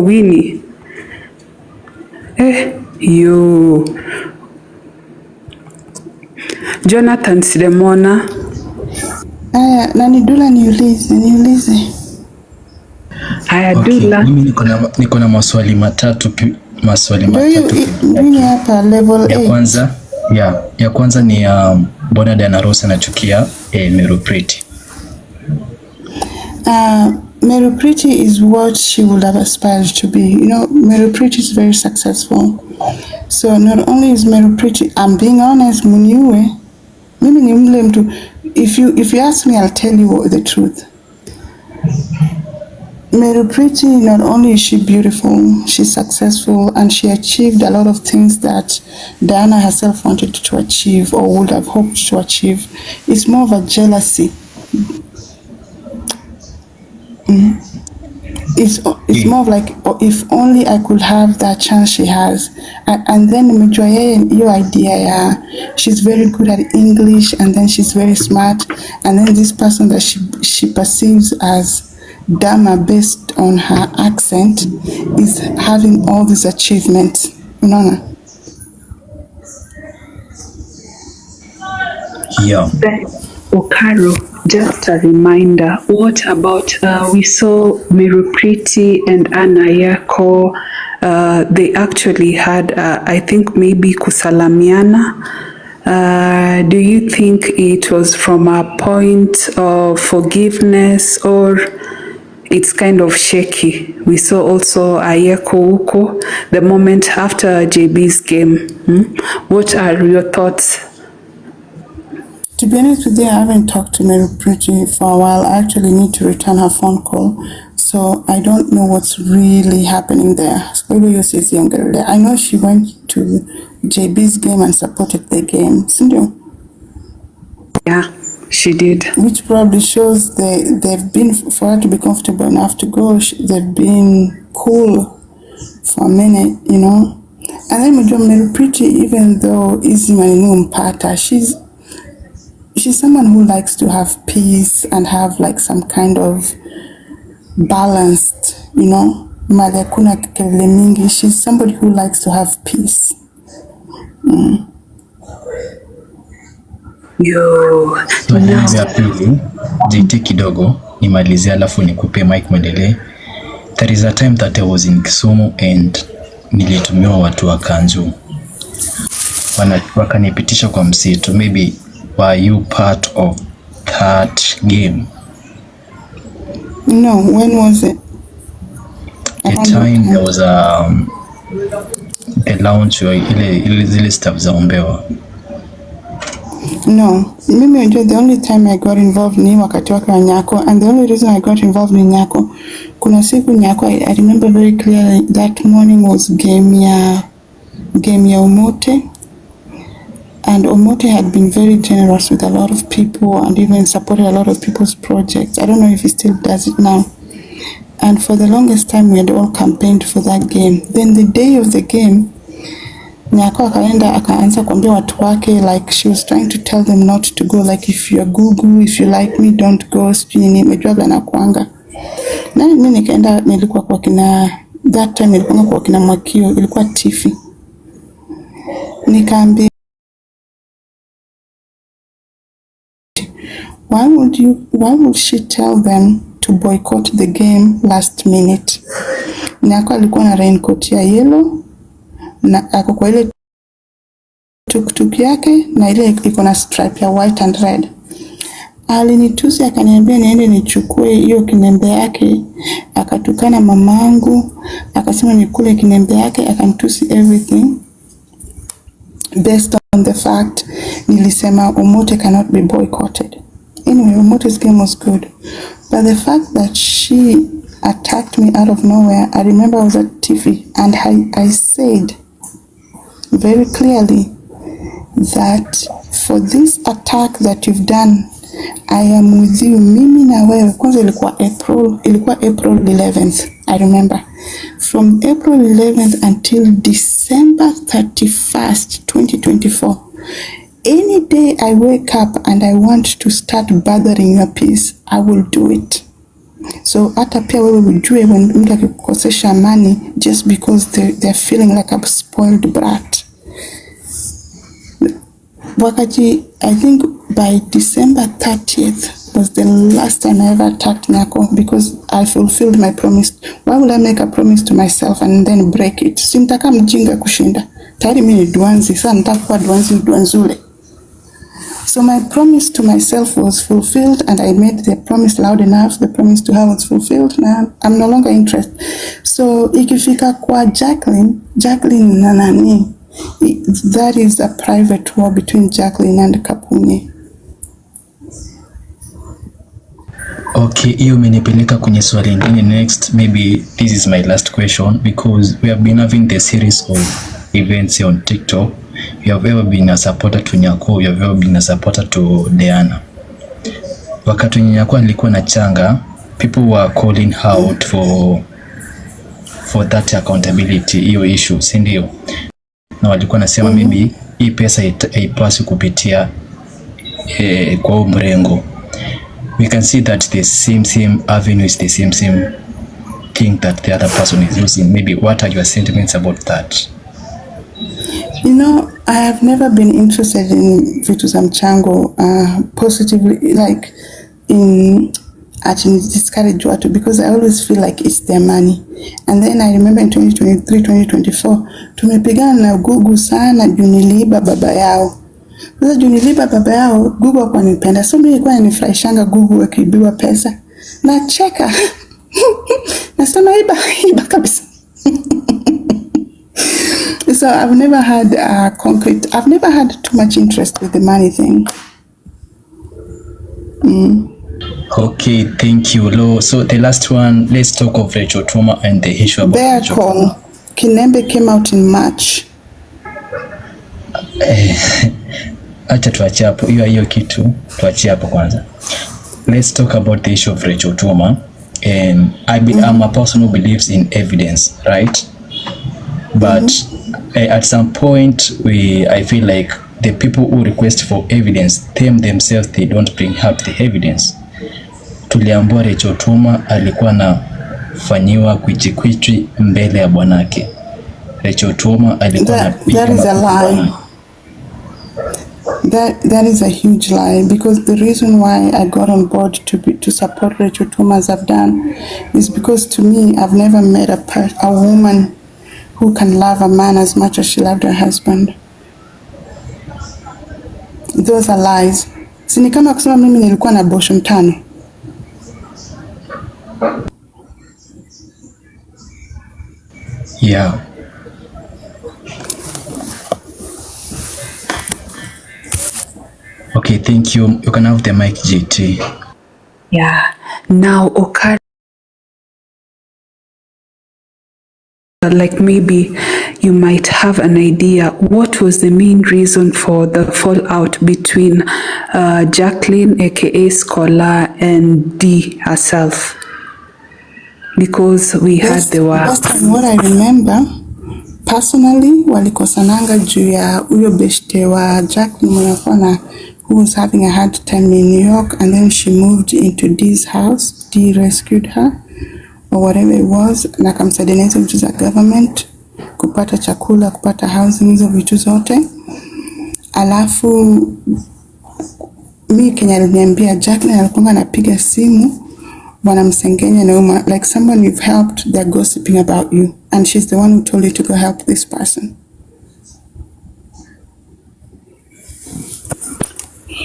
Winnie, yo Jonathan Sidemona. Aya, nani Dula, niulize. Haya, Okay, Dula. mimi niko na maswali matatu. Mimi hapa level 8. Ya kwanza ni Bona Diana Ross anachukia Meru Priti. Meru Priti is what she would have aspired to be. You know, Meru Priti is very successful. So not only is Meru Priti, I'm being honest, Muniwe, mimi ni mle mtu. If you ask me, I'll tell you the truth. Meru Priti, not only is she beautiful, she's successful, and she achieved a lot of things that Diana herself wanted to achieve or would have hoped to achieve. It's more of a jealousy. It's more of like, if only I could have that chance she has. And then your idea, she's very good at English, and then she's very smart, and then this person that she perceives as Dama based on her accent is having all these achievements. Unaona? Yeah. Okaro, just a reminder, what about, we saw Meru Priti and Anna Yako, they actually had, I think maybe kusalamiana. Do you think it was from a point of forgiveness or it's kind of shaky? We saw also Ayeko huko the moment after JB's game. What are your thoughts? To be honest with you, I haven't talked to Meru Priti for a while. I actually need to return her phone call. So I don't know what's really happening there. I know she went to JB's game and supported the game. Yeah, she did. Which probably shows they've been, for her to be comfortable enough to go, they've been cool for a minute, you know. And then Meru Priti, even though Izzy Maninu Mpata, she's someone who likes to have peace and have like some kind of balanced, you know. She's somebody who likes to have peace. Swali ya pili, JT kidogo, nimalizia alafu nikupe Mike mwendelee. There is a time that I was in Kisumu and nilitumiwa watu wa Kanju. Wakanipitisha kwa msitu. Maybe were you part of that game? No, when was it? The time there was a lounge ile zile stuff za ombewa. No, mimi unajua the only time I got involved ni wakati wake wa Nyako, and the only reason I got involved in Nyako, kuna siku Nyako, I remember very clearly that morning was game ya Omote, and Omote had been very generous with a lot of people and even supported a lot of people's projects. I don't know if he still does it now. And for the longest time, we had all campaigned for that game. Then the day of the game, Nyako akaenda akaanza kuambia watu wake, like she was trying to tell them not to go, like if you're Google, if you like me, don't go, sijui nini, mejuaga na kuanga. Na mimi nikaenda, nilikuwa kwa kina, that time nilikuwa kwa kina Mwakio, ilikuwa Tifi. Nikaambia, why would she tell them to boycott the game last minute? Nyako alikuwa na raincoat ya yellow, na ako kwa ile tuktuk yake na ile iko na stripe ya white and red. Alinitusi akaniambia niende nichukue hiyo kinembe yake, akatukana mamangu, akasema nikule kinembe yake, akanitusi everything based on the fact nilisema Omote cannot be boycotted. Anyway, Omote's game was good, but the fact that she attacked me out of nowhere, I remember I was at TV and I said very clearly that for this attack that you've done, I am with you. Mimi na wewe. Kwanza ilikuwa April 11th. I remember. From April 11th until December 31st, 2024. Any day I wake up and I want to start bothering your peace, I will do it. So hata pia wewe ujue when mtu akikukosesha amani just because they're feeling like a spoiled brat. Wakati, I think by December 30th was the last time I ever attacked Nyako because I fulfilled my promise. Why would I make a promise to myself and then break it? Sintaka mjinga kushinda. Tayari mimi ni duanzi, sasa nataka kuwa duanzule. So my promise to myself was fulfilled and I made the promise loud enough. The promise to her was fulfilled. Now I'm no longer interested. So ikifika kwa Jacqueline na nani, that is a private war between Jacqueline and Kapunye. Okay, hiyo umenipeleka kwenye swali lingine. Next, maybe this is my last question because we have been having the series of events on TikTok. You have ever been a supporter to Nyako, you have ever been a supporter to Diana. Wakati Nyako alikuwa na changa, people were calling out for that accountability, hiyo issue, si ndio? Na walikuwa nasema maybe hii pesa haipaswi kupitia kwa mrengo. We can see that the same avenue is the same thing that the other person is using. Maybe what are your sentiments about that? You know, I have never been interested in vitu za mchango positively, like in actually discourage watu because I always feel like it's their money. And then I remember in 2023, 2024, tumepigana na Google sana juu niliiba baba yao. Sasa juu niliiba baba yao, Google kwa nipenda. So mimi nilikuwa nifurahishanga Google akiibiwa pesa. Na cheka. Nasema iba kabisa. So I've never had I've never had too much interest with the money thing. Okay, thank you, Lo. So the last one, let's talk of Rachel Tuma and the issue about Bear Rachel call. Tuma. Kinembe came out in March. Acha tuachie hapo hiyo kitu, tuachie hapo kwanza. Let's talk about the issue of Rachel Tuma. And I'm a person who believes in evidence, right? But at some point, I feel like the people who request for evidence, themselves, they don't bring up the evidence. Tuliambiwa Rachel Tuma alikuwa anafanyiwa kwichikwichi mbele ya bwanake. Rachel Tuma alikuwa anapiga. That is a lie. That is a huge lie because the reason why I got on board to support Rachel Tuma as I've done is because to me I've never met a woman who can love a man as much as she loved her husband. Those are lies. Si ni kama kusema mimi nilikuwa na abortion 5. Yeah. Okay, thank you. You can have the mic, GT. Yeah. Now, Okara, like maybe you might have an idea what was the main reason for the fallout between Jacqueline aka Scholar and D herself. because we had the work. Based on what I remember, personally, walikosananga juu ya huyo beshte wa Jacqueline mwenye who was having a hard time in New York, and then she moved into Dee's house. Dee rescued her or whatever it was, na akamsaidia na hizo vitu za government, kupata chakula, kupata housing, hizo vitu zote. Alafu mi Kenya aliniambia Jacqueline alikuwa anapiga simu wanamsengenya na like someone you've helped, they're gossiping about you, and she's the one who told you to go help this person.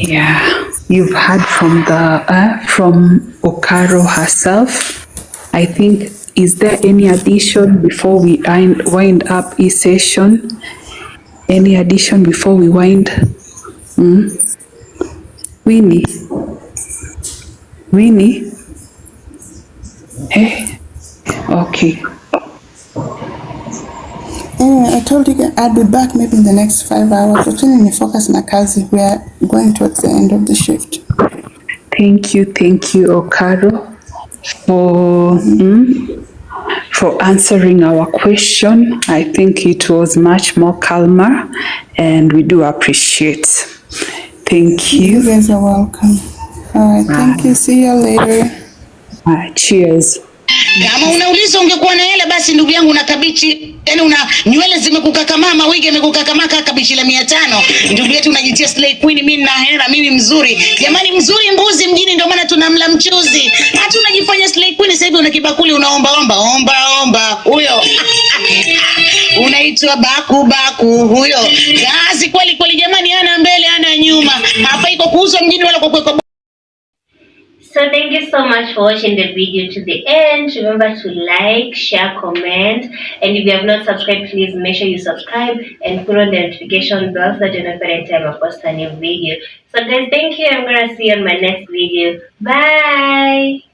Yeah, you've heard from from Okaro herself. I think, is there any addition before we wind up this session? Any addition before we wind? Winnie? Hey, okay. Anyway, I told you I'll be back maybe in the next 5 hours. Actually, ni focus na kazi. We are going towards the end of the shift. Thank you, Okaro, for answering our question. I think it was much more calmer, and we do appreciate. Thank you. You guys are welcome. All right, thank you. See you later. Cheers. Kama unauliza ungekuwa na hela basi ndugu yangu na kabichi, yani una nywele zimekukakamaa, mawigi yamekukakamaa kama kabichi la 500. Ndugu yetu unajitia slay queen, mimi nina hela, mimi mzuri. Jamani, mzuri mbuzi mjini ndio maana tunamla mchuzi. Hata unajifanya slay queen sasa hivi una kibakuli unaomba omba huyo. Unaitwa baku huyo. Kazi kweli jamani, hana mbele hana nyuma. Hapa iko kuuzwa mjini wala kwa kuweka. So thank you so much for watching the video to the end. Remember to like, share, comment, and if you have not subscribed, please make sure you subscribe and put on the notification bell so that you know every time I post a new video. So guys, thank you. I'm gonna see you on my next video. Bye.